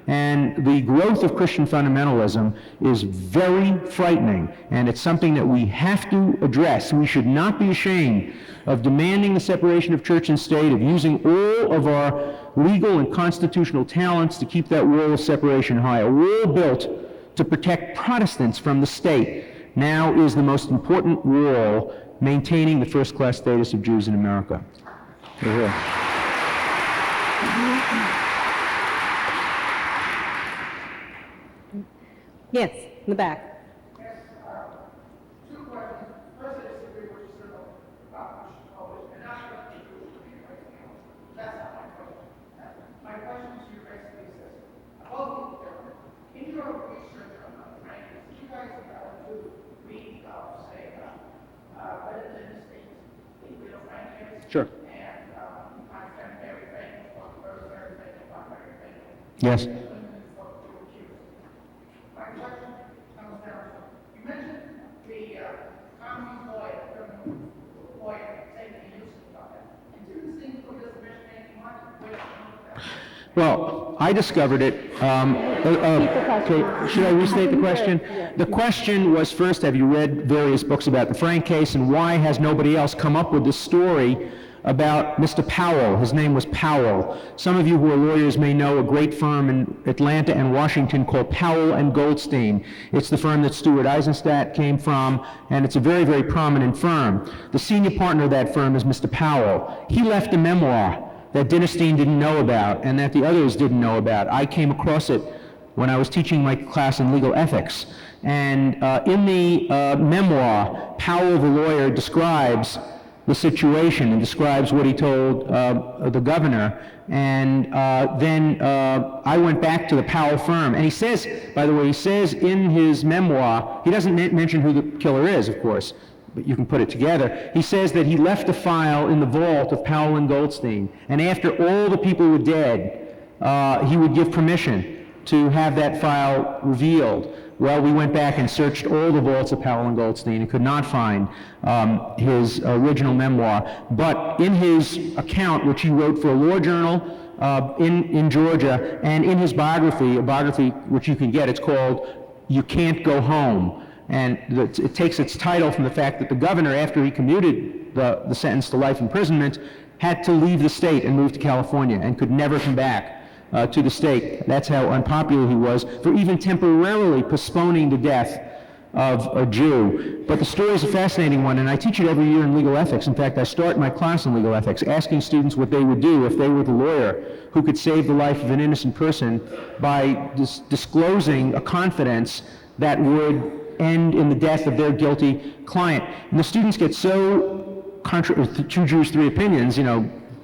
S3: And the growth of Christian fundamentalism is very frightening, and it's something that we have to address. We should not be ashamed of demanding the separation of church and state, of using all of our legal and constitutional talents to keep that wall of separation high. A wall built to protect Protestants from the state now is the most important wall maintaining the first-class status of Jews in America.
S2: Yes, in the back.
S7: Yes, two questions. First, I disagree with what you said about Christian college, and not just the Jewish community right now. That's not my question. My question to you basically is this. Both in your research on the rankings, you guys have got to read, say,
S3: Sure.
S6: And I spent everything, everything, everything.
S3: Yes.
S6: My question comes down to, you mentioned the common lawyer, criminal lawyer, taking use of that. And didn't seem to this mission any much with that.
S3: Well, I discovered it. Okay, should I restate the question? The question was, first, have you read various books about the Frank case, and why has nobody else come up with this story about Mr. Powell? His name was Powell. Some of you who are lawyers may know a great firm in Atlanta and Washington called Powell and Goldstein. It's the firm that Stuart Eisenstadt came from, and it's a very, very prominent firm. The senior partner of that firm is Mr. Powell. He left a memoir that Dinnerstein didn't know about and that the others didn't know about. I came across it when I was teaching my class in legal ethics. And in the memoir, Powell, the lawyer, describes the situation and describes what he told the governor. And then I went back to the Powell firm. And he says, by the way, he says in his memoir, he doesn't mention who the killer is, of course, but you can put it together. He says that he left a file in the vault of Powell and Goldstein, and after all the people were dead, he would give permission to have that file revealed. Well, we went back and searched all the vaults of Powell and Goldstein and could not find his original memoir. But in his account, which he wrote for a law journal in Georgia, and in his biography, a biography which you can get, it's called You Can't Go Home. And it takes its title from the fact that the governor, after he commuted the sentence to life imprisonment, had to leave the state and move to California and could never come back to the state. That's how unpopular he was for even temporarily postponing the death of a Jew. But the story is a fascinating one, and I teach it every year in legal ethics. In fact, I start my class in legal ethics asking students what they would do if they were the lawyer who could save the life of an innocent person by disclosing a confidence that would end in the death of their guilty client. And the students get so two Jews, three opinions,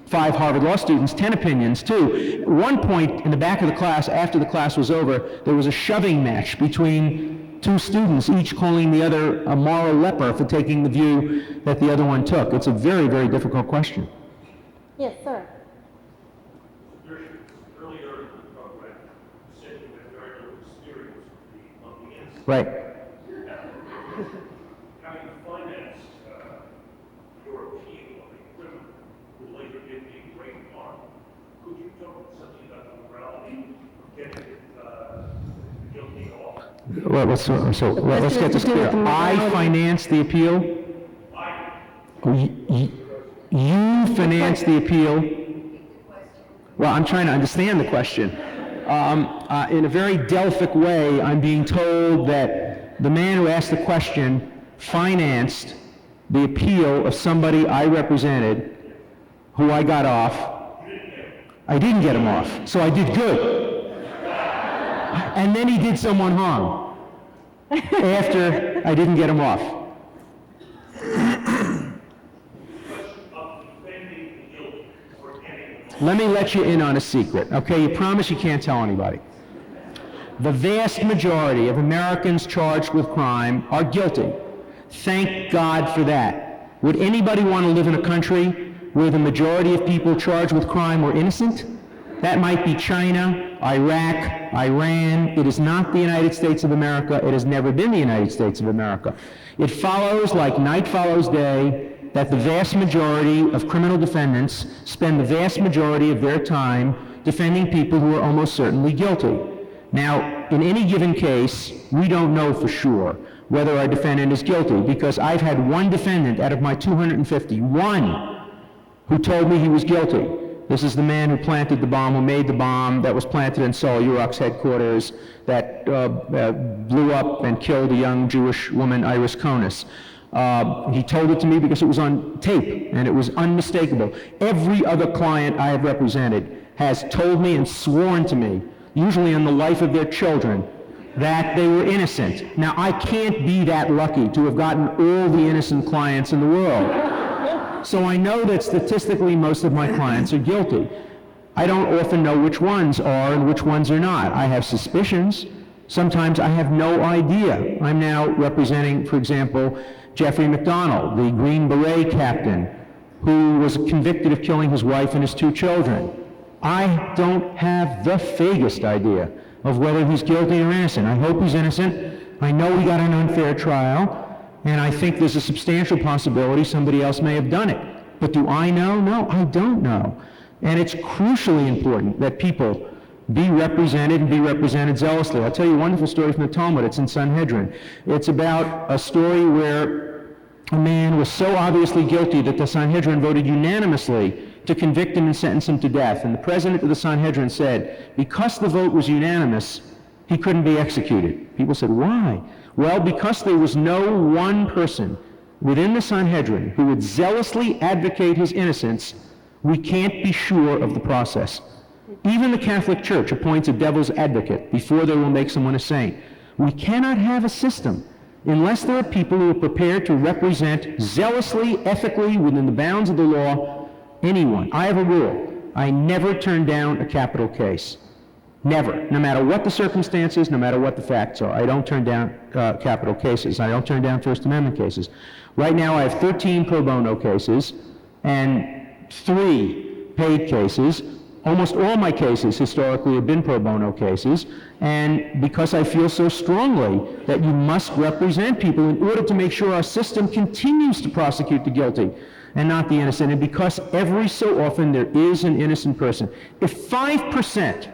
S3: 5 Harvard Law students, 10 opinions too. At one point in the back of the class, after the class was over, there was a shoving match between 2 students, each calling the other a moral leper for taking the view that the other one took. It's a very, very difficult question.
S2: Yes, sir.
S7: Earlier in the program, you said you had very little experience of the incident.
S3: Right.
S7: Having financed your appeal of a criminal who later did a great harm, could you talk something about the morality of getting guilty off?
S3: Well, let's get this clear. I financed the appeal. You financed the appeal. Well, I'm trying to understand the question. In a very Delphic way, I'm being told that the man who asked the question financed the appeal of somebody I represented, who I got off. I didn't get him off, so I did good. And then he did someone harm after I didn't get him off. Let me let you in on a secret, okay? You promise you can't tell anybody. The vast majority of Americans charged with crime are guilty. Thank God for that. Would anybody want to live in a country where the majority of people charged with crime were innocent? That might be China, Iraq, Iran. It is not the United States of America. It has never been the United States of America. It follows, like night follows day, that the vast majority of criminal defendants spend the vast majority of their time defending people who are almost certainly guilty. Now, in any given case, we don't know for sure whether our defendant is guilty, because I've had one defendant out of my 250, one, who told me he was guilty. This is the man who planted the bomb, who made the bomb that was planted in Seoul Yurok's headquarters, that blew up and killed a young Jewish woman, Iris Konis. He told it to me because it was on tape, and it was unmistakable. Every other client I have represented has told me and sworn to me, usually on the life of their children, that they were innocent. Now, I can't be that lucky to have gotten all the innocent clients in the world. So I know that statistically most of my clients are guilty. I don't often know which ones are and which ones are not. I have suspicions. Sometimes I have no idea. I'm now representing, for example, Jeffrey McDonald, the Green Beret captain who was convicted of killing his wife and his 2 children. I don't have the vaguest idea of whether he's guilty or innocent. I hope he's innocent. I know he got an unfair trial, and I think there's a substantial possibility somebody else may have done it. But do I know? No, I don't know. And it's crucially important that people be represented and be represented zealously. I'll tell you a wonderful story from the Talmud. It's in Sanhedrin. It's about a story where a man was so obviously guilty that the Sanhedrin voted unanimously to convict him and sentence him to death. And the president of the Sanhedrin said, because the vote was unanimous, he couldn't be executed. People said, why? Well, because there was no one person within the Sanhedrin who would zealously advocate his innocence, we can't be sure of the process. Even the Catholic Church appoints a devil's advocate before they will make someone a saint. We cannot have a system unless there are people who are prepared to represent zealously, ethically, within the bounds of the law, anyone. I have a rule. I never turn down a capital case. Never. No matter what the circumstances, no matter what the facts are. I don't turn down capital cases. I don't turn down First Amendment cases. Right now I have 13 pro bono cases and 3 paid cases. Almost all my cases historically have been pro bono cases, and because I feel so strongly that you must represent people in order to make sure our system continues to prosecute the guilty and not the innocent, and because every so often there is an innocent person. If 5%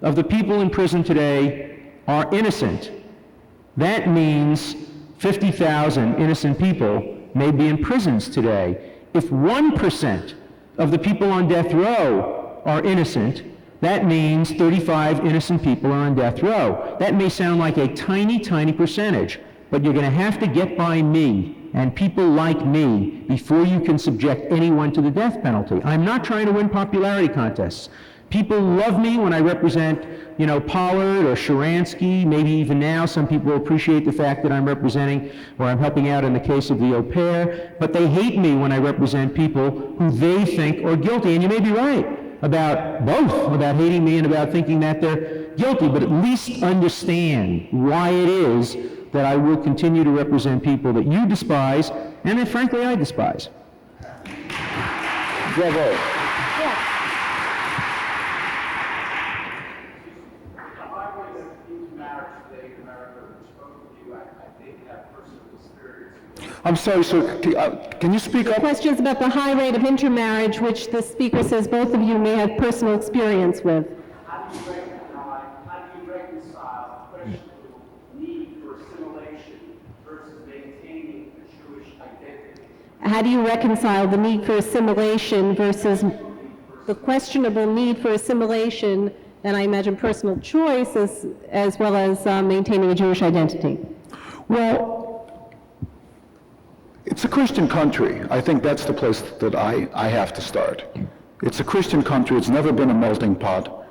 S3: of the people in prison today are innocent, that means 50,000 innocent people may be in prisons today. If 1% of the people on death row are innocent, that means 35 innocent people are on death row. That may sound like a tiny, tiny percentage, but you're going to have to get by me and people like me before you can subject anyone to the death penalty. I'm not trying to win popularity contests. People love me when I represent, Pollard or Sharansky. Maybe even now some people appreciate the fact that I'm representing or I'm helping out in the case of the au pair, but they hate me when I represent people who they think are guilty. And you may be right about both, about hating me and about thinking that they're guilty, but at least understand why it is that I will continue to represent people that you despise and that frankly I despise. Bravo.
S4: I'm sorry, sir, can you speak up?
S2: Questions about the high rate of intermarriage, which the speaker says both of you may have personal experience with.
S7: How do you reconcile the question of need for assimilation versus maintaining a Jewish identity?
S2: How do you reconcile the need for assimilation versus the questionable need for assimilation, and I imagine personal choice, as well as maintaining a Jewish identity?
S4: Well, it's a Christian country. I think that's the place that I have to start. It's a Christian country. It's never been a melting pot.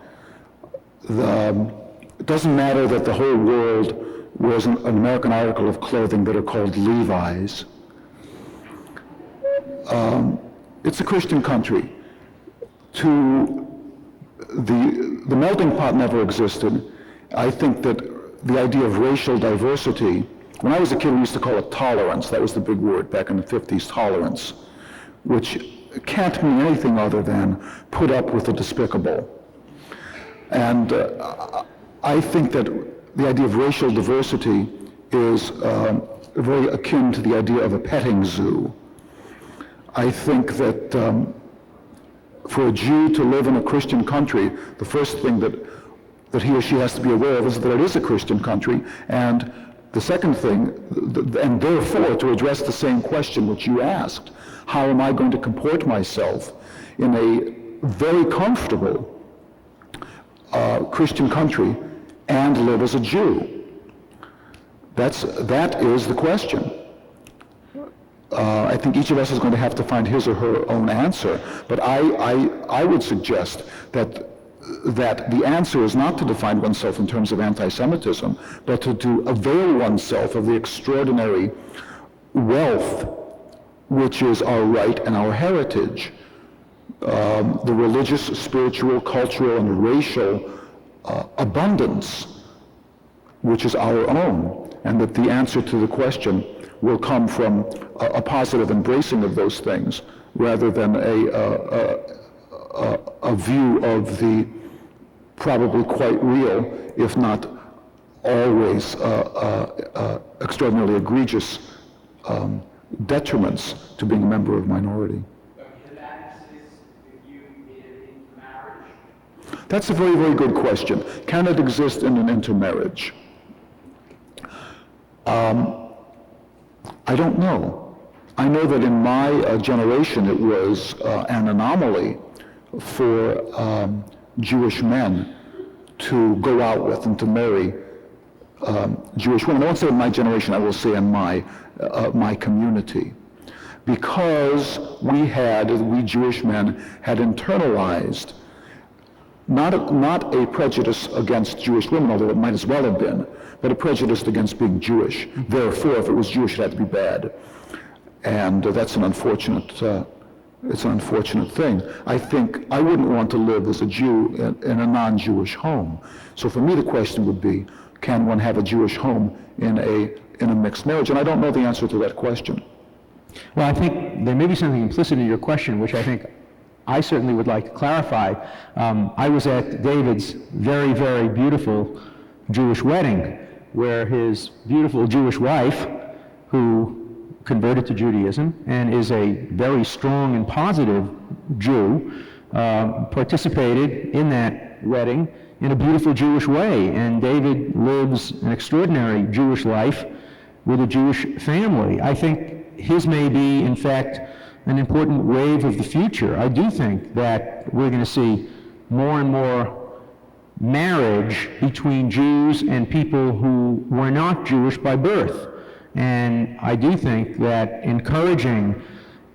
S4: It doesn't matter that the whole world wears an American article of clothing that are called Levi's. It's a Christian country. The melting pot never existed. I think that the idea of racial diversity, when I was a kid, we used to call it tolerance. That was the big word back in the 50s, tolerance, which can't mean anything other than put up with the despicable. And I think that the idea of racial diversity is very akin to the idea of a petting zoo. I think that for a Jew to live in a Christian country, the first thing that he or she has to be aware of is that it is a Christian country, and the second thing, and therefore to address the same question which you asked, how am I going to comport myself in a very comfortable Christian country and live as a Jew? That is the question. I think each of us is going to have to find his or her own answer, but I would suggest that the answer is not to define oneself in terms of anti-Semitism, but to avail oneself of the extraordinary wealth which is our right and our heritage, the religious, spiritual, cultural, and racial abundance which is our own, and that the answer to the question will come from a positive embracing of those things rather than a view of the probably quite real, if not always extraordinarily egregious detriments to being a member of a minority.
S5: Can that exist with you in intermarriage?
S4: That's a very, very good question. Can it exist in an intermarriage? I don't know. I know that in my generation it was an anomaly for Jewish men to go out with and to marry Jewish women. I won't say in my generation, I will say in my community. Because we Jewish men had internalized not a prejudice against Jewish women, although it might as well have been, but a prejudice against being Jewish. Therefore, if it was Jewish, it had to be bad. And that's an unfortunate thing. I think I wouldn't want to live as a Jew in a non-Jewish home. So for me, the question would be, can one have a Jewish home in a mixed marriage? And I don't know the answer to that question.
S3: Well, I think there may be something implicit in your question, which I think I certainly would like to clarify. I was at David's very, very beautiful Jewish wedding, where his beautiful Jewish wife, who converted to Judaism and is a very strong and positive Jew, participated in that wedding in a beautiful Jewish way. And David lives an extraordinary Jewish life with a Jewish family. I think his may be, in fact, an important wave of the future. I do think that we're going to see more and more marriage between Jews and people who were not Jewish by birth. And I do think that encouraging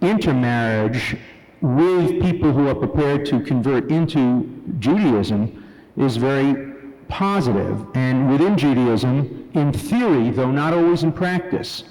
S3: intermarriage with people who are prepared to convert into Judaism is very positive. And within Judaism, in theory, though not always in practice,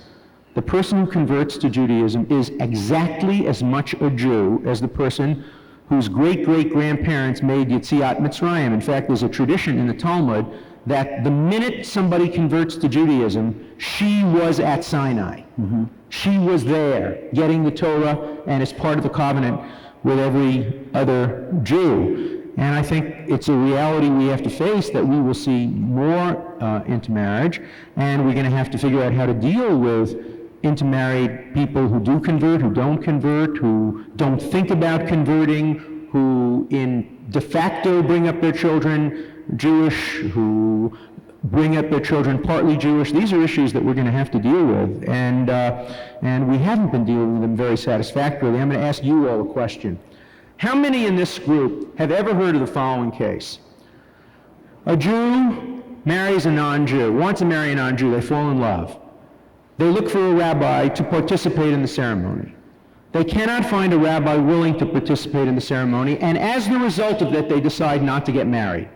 S3: the person who converts to Judaism is exactly as much a Jew as the person whose great-great-grandparents made Yetziat Mitzrayim. In fact, there's a tradition in the Talmud that the minute somebody converts to Judaism, she was at Sinai. Mm-hmm. She was there, getting the Torah, and is part of the covenant with every other Jew. And I think it's a reality we have to face, that we will see more intermarriage, and we're going to have to figure out how to deal with intermarried people who do convert, who don't convert, who don't think about converting, who in de facto bring up their children Jewish, who bring up their children partly Jewish. These are issues that we're going to have to deal with, and we haven't been dealing with them very satisfactorily. I'm going to ask you all a question. How many in this group have ever heard of the following case? A Jew marries a non-Jew, wants to marry a non-Jew, they fall in love. They look for a rabbi to participate in the ceremony. They cannot find a rabbi willing to participate in the ceremony, and as the result of that, they decide not to get married.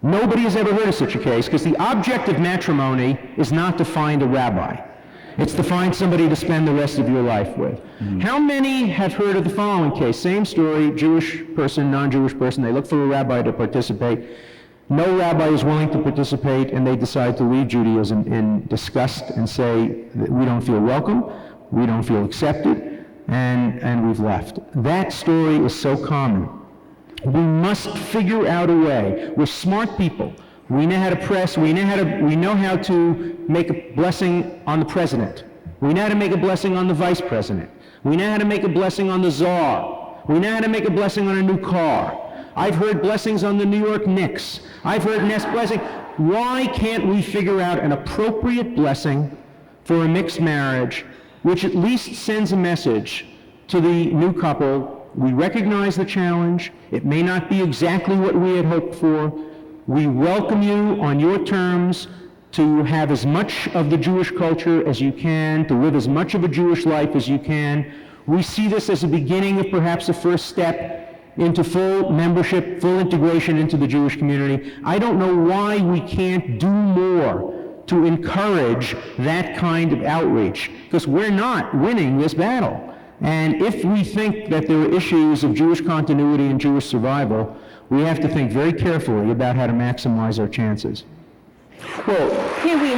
S3: Nobody has ever heard of such a case, because the object of matrimony is not to find a rabbi. It's to find somebody to spend the rest of your life with. Mm-hmm. How many have heard of the following case? Same story, Jewish person, non-Jewish person, they look for a rabbi to participate. No rabbi is willing to participate, and they decide to leave Judaism in disgust and say, we don't feel welcome, we don't feel accepted, and we've left. That story is so common. We must figure out a way. We're smart people. We know how to press, we know how to make a blessing on the president. We know how to make a blessing on the vice president. We know how to make a blessing on the czar. We know how to make a blessing on a new car. I've heard blessings on the New York Knicks. I've heard Nest blessing. Why can't we figure out an appropriate blessing for a mixed marriage, which at least sends a message to the new couple? We recognize the challenge. It may not be exactly what we had hoped for. We welcome you on your terms to have as much of the Jewish culture as you can, to live as much of a Jewish life as you can. We see this as a beginning of perhaps a first step into full membership, full integration into the Jewish community. I don't know why we can't do more to encourage that kind of outreach, because we're not winning this battle. And if we think that there are issues of Jewish continuity and Jewish survival, we have to think very carefully about how to maximize our chances.
S2: Well, here we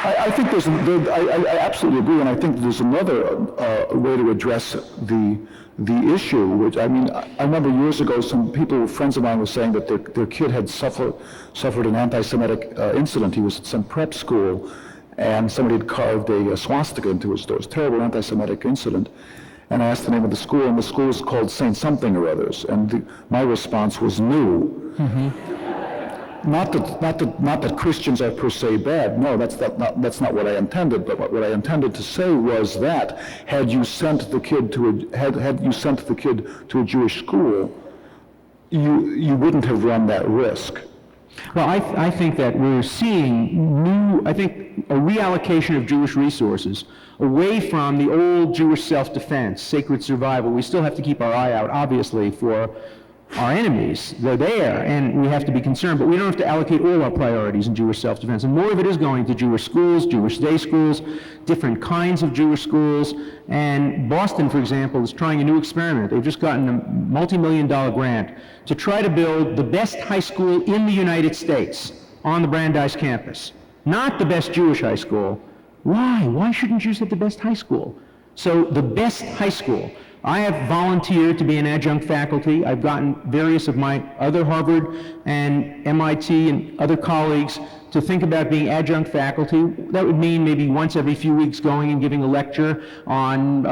S4: I think I absolutely agree, and I think there's another way to address the issue, which, I mean, I remember years ago some people, friends of mine, were saying that their kid had suffered an anti-Semitic incident. He was at some prep school, and somebody had carved a swastika into his door. It was a terrible anti-Semitic incident. And I asked the name of the school, and the school was called Saint Something or Others, and my response was new. Not that Christians are per se bad. No, that's not what I intended. But what I intended to say was that had you sent the kid to a Jewish school, you wouldn't have run that risk.
S3: Well, I think that we're seeing a reallocation of Jewish resources away from the old Jewish self-defense, sacred survival. We still have to keep our eye out, obviously, for our enemies. They're there, and we have to be concerned, but we don't have to allocate all our priorities in Jewish self-defense. And more of it is going to Jewish schools, Jewish day schools, different kinds of Jewish schools. And Boston, for example, is trying a new experiment. They've just gotten a multi-million-dollar grant to try to build the best high school in the United States on the Brandeis campus. Not the best Jewish high school. Why? Why shouldn't Jews have the best high school? So the best high school. I have volunteered to be an adjunct faculty. I've gotten various of my other Harvard and MIT and other colleagues to think about being adjunct faculty. That would mean maybe once every few weeks going and giving a lecture on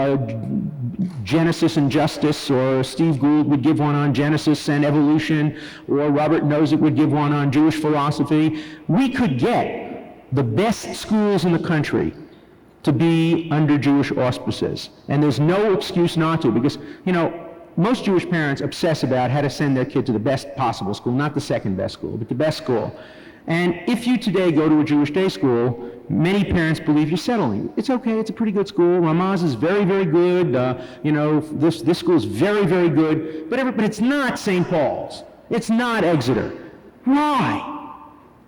S3: Genesis and Justice, or Steve Gould would give one on Genesis and evolution, or Robert Nozick would give one on Jewish philosophy. We could get the best schools in the country to be under Jewish auspices. And there's no excuse not to, because, you know, most Jewish parents obsess about how to send their kid to the best possible school, not the second best school, but the best school. And if you today go to a Jewish day school, many parents believe you're settling. It's okay, it's a pretty good school. Ramaz is very, very good. You know, this school is very, very good. But it's not St. Paul's. It's not Exeter. Why?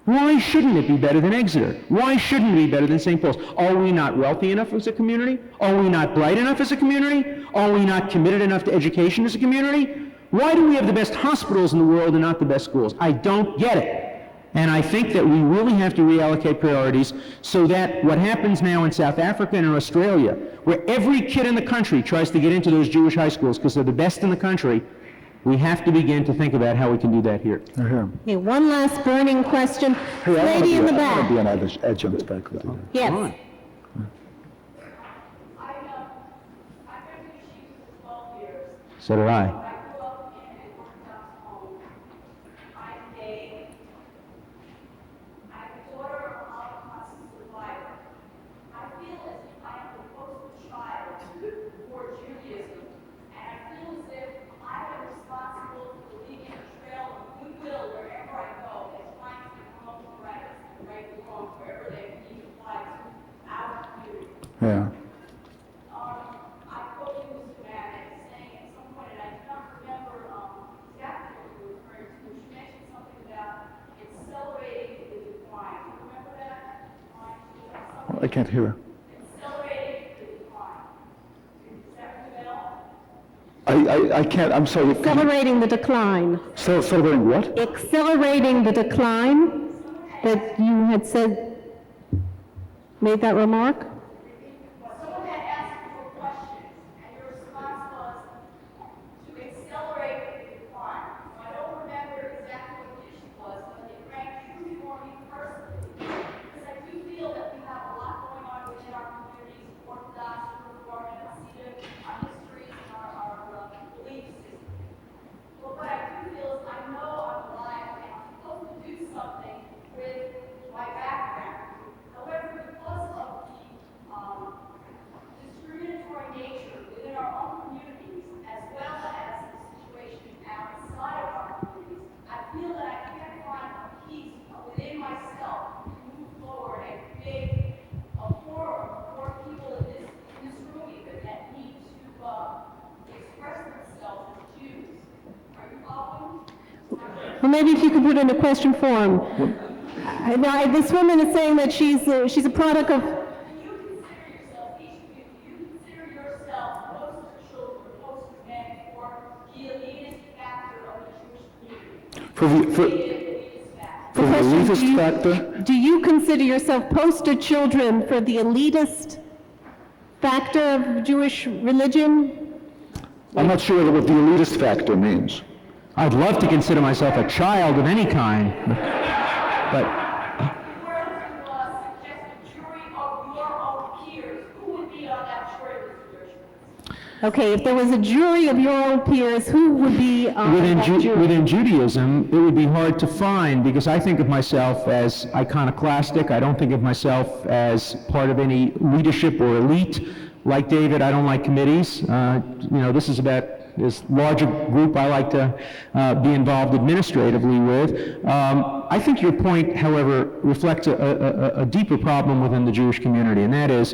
S3: Why shouldn't it be better than Exeter? Why shouldn't it be better than St. Paul's? Are we not wealthy enough as a community? Are we not bright enough as a community? Are we not committed enough to education as a community? Why do we have the best hospitals in the world and not the best schools? I don't get it. And I think that we really have to reallocate priorities so that what happens now in South Africa and in Australia, where every kid in the country tries to get into those Jewish high schools because they're the best in the country, we have to begin to think about how we can do that here.
S2: Okay, one last burning question. Lady in the back.
S4: I want to be an adjunct faculty.
S2: Yes.
S6: I've been to Yeshiva for 12 years.
S3: So did I.
S6: I grew up in an Orthodox home. I'm gay. I'm the daughter of a Holocaust survivor. I feel as if I am the poster child for Judaism, and I feel as if I am responsible for leaving a trail of goodwill wherever I go, as trying to become the right and wrong, wherever they need to apply to our community.
S4: Yeah.
S6: I quote you, Mr. Mamet, saying at some point, and I do not remember exactly what you were referring to, but you mentioned something about accelerating the decline. Do you remember that?
S4: I can't hear her.
S6: Accelerating the decline. Is that ring a bell?
S4: I can't, I'm sorry.
S2: Accelerating the decline.
S4: Celebrating what?
S2: Accelerating the decline that you had said, made that remark?
S6: Someone had asked you a question, and your response was to accelerate the decline. I don't remember exactly what the issue was, but it rang true for me personally, because I do feel that we have a lot going on within our communities, Orthodox, Reform, and Hasidic, our histories, and our belief system. But what I do feel is I know I'm alive, and I'm supposed to do something with my background. However, because of the discriminatory nature within our own communities, as well as the situation outside of our communities, I feel that I can't find a peace within myself to move forward and create a forum for people in this room even that need to express themselves as Jews. Are you following?
S2: Well, maybe if you could put it in a question form. Now, this woman is saying that she's a product of.
S6: Do you consider yourself, each of you, do you consider yourself poster children, poster men for the elitist factor of the Jewish community?
S4: For the elitist factor?
S2: Do you you consider yourself poster children for the elitist factor of Jewish religion?
S4: I'm not sure what the elitist factor means.
S3: I'd love to consider myself a child of any kind, but
S2: Okay, if there was a jury of your own peers, who would be on that jury?
S3: within Judaism, it would be hard to find, because I think of myself as iconoclastic. I don't think of myself as part of any leadership or elite. Like David, I don't like committees. This is about this larger group I like to be involved administratively with. I think your point, however, reflects a deeper problem within the Jewish community, and that is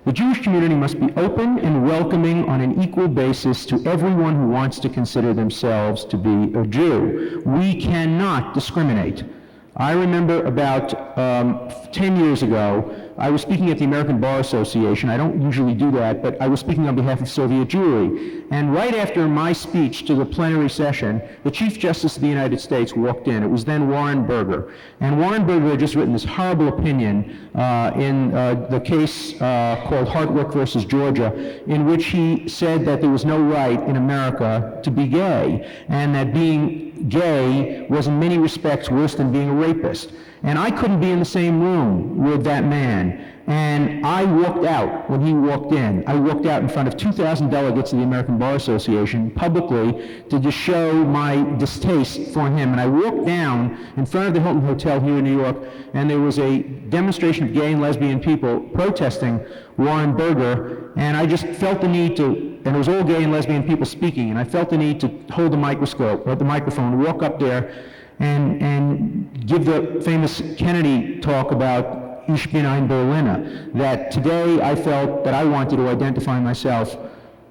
S3: the Jewish community must be open and welcoming on an equal basis to everyone who wants to consider themselves to be a Jew. We cannot discriminate. I remember about 10 years ago, I was speaking at the American Bar Association. I don't usually do that, but I was speaking on behalf of Soviet Jewry. And right after my speech to the plenary session, the Chief Justice of the United States walked in. It was then Warren Burger. And Warren Burger had just written this horrible opinion in the case called Hartwick versus Georgia, in which he said that there was no right in America to be gay, and that being gay was in many respects worse than being a rapist. And I couldn't be in the same room with that man. And I walked out when he walked in. I walked out in front of 2,000 delegates of the American Bar Association publicly to just show my distaste for him. And I walked down in front of the Hilton Hotel here in New York, and there was a demonstration of gay and lesbian people protesting Warren Burger, and I just felt the need to, and it was all gay and lesbian people speaking, and I felt the need to hold the microphone, walk up there, and give the famous Kennedy talk about Ich bin ein Berliner, that today I felt that I wanted to identify myself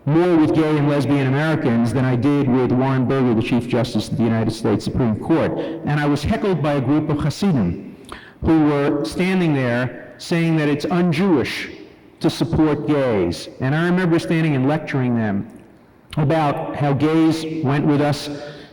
S3: more with gay and lesbian Americans than I did with Warren Burger, the Chief Justice of the United States Supreme Court. And I was heckled by a group of Hasidim who were standing there saying that it's un-Jewish to support gays. And I remember standing and lecturing them about how gays went with us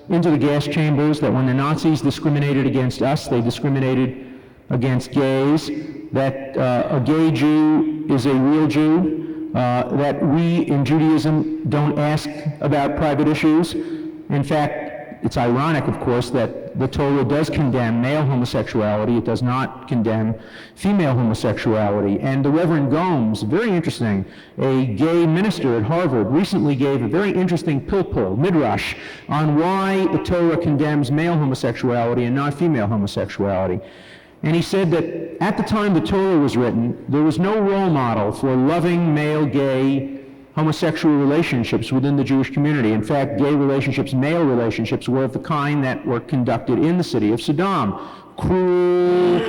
S3: into the gas chambers, that when the Nazis discriminated against us, they discriminated against gays, that a gay Jew is a real Jew, that we in Judaism don't ask about private issues. In fact, it's ironic, of course, that the Torah does condemn male homosexuality. It does not condemn female homosexuality. And the Reverend Gomes, very interesting, a gay minister at Harvard, recently gave a very interesting pilpul, midrash, on why the Torah condemns male homosexuality and not female homosexuality. And he said that at the time the Torah was written, there was no role model for loving male, gay, homosexual relationships within the Jewish community. In fact, gay relationships, male relationships, were of the kind that were conducted in the city of Saddam. Cruel,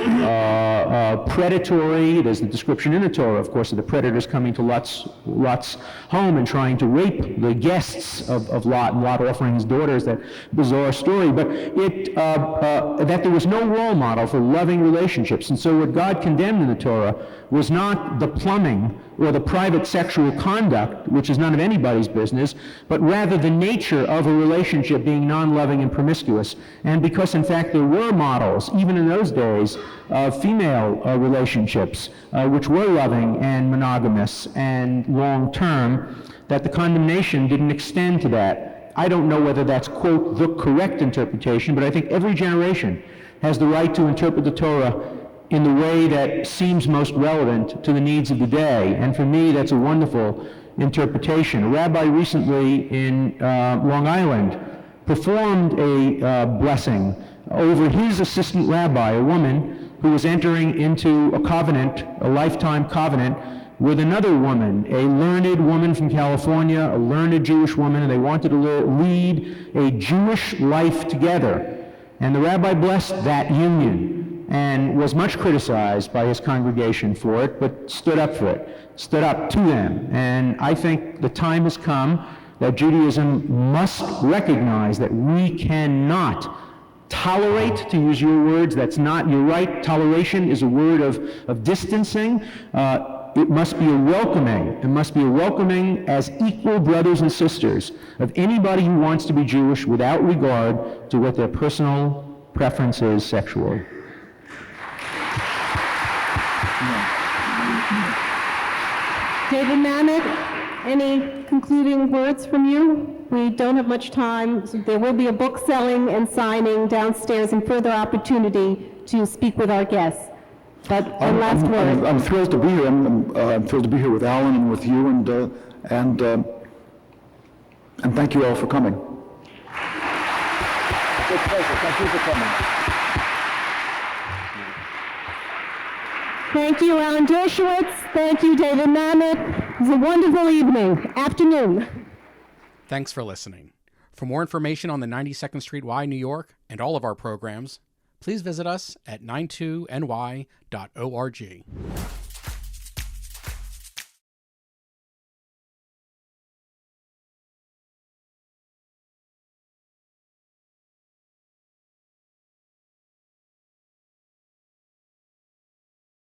S3: predatory. There's the description in the Torah, of course, of the predators coming to Lot's home and trying to rape the guests of Lot, and Lot offering his daughters, that bizarre story. But that there was no role model for loving relationships. And so what God condemned in the Torah was not the plumbing or the private sexual conduct, which is none of anybody's business, but rather the nature of a relationship being non-loving and promiscuous. And because, in fact, there were models, even in those days, of female relationships, which were loving and monogamous and long-term, that the condemnation didn't extend to that. I don't know whether that's, quote, the correct interpretation, but I think every generation has the right to interpret the Torah in the way that seems most relevant to the needs of the day. And for me, that's a wonderful interpretation. A rabbi recently in Long Island performed a blessing over his assistant rabbi, a woman who was entering into a covenant, a lifetime covenant, with another woman, a learned woman from California, a learned Jewish woman, and they wanted to lead a Jewish life together. And the rabbi blessed that union, and was much criticized by his congregation for it, but stood up for it, stood up to them. And I think the time has come that Judaism must recognize that we cannot tolerate, to use your words, that's not, you're right, toleration is a word of distancing. It must be a welcoming as equal brothers and sisters of anybody who wants to be Jewish without regard to what their personal preference is sexually.
S2: David Mamet, any concluding words from you? We don't have much time. So there will be a book selling and signing downstairs and further opportunity to speak with our guests. But one last word.
S4: I'm thrilled to be here. I'm thrilled to be here with Alan and with you, and thank you all for coming. It's a pleasure. Thank you for coming.
S2: Thank you, Alan Dershowitz. Thank you, David Mamet. It was a wonderful afternoon.
S1: Thanks for listening. For more information on the 92nd Street Y, New York, and all of our programs, please visit us at 92ny.org.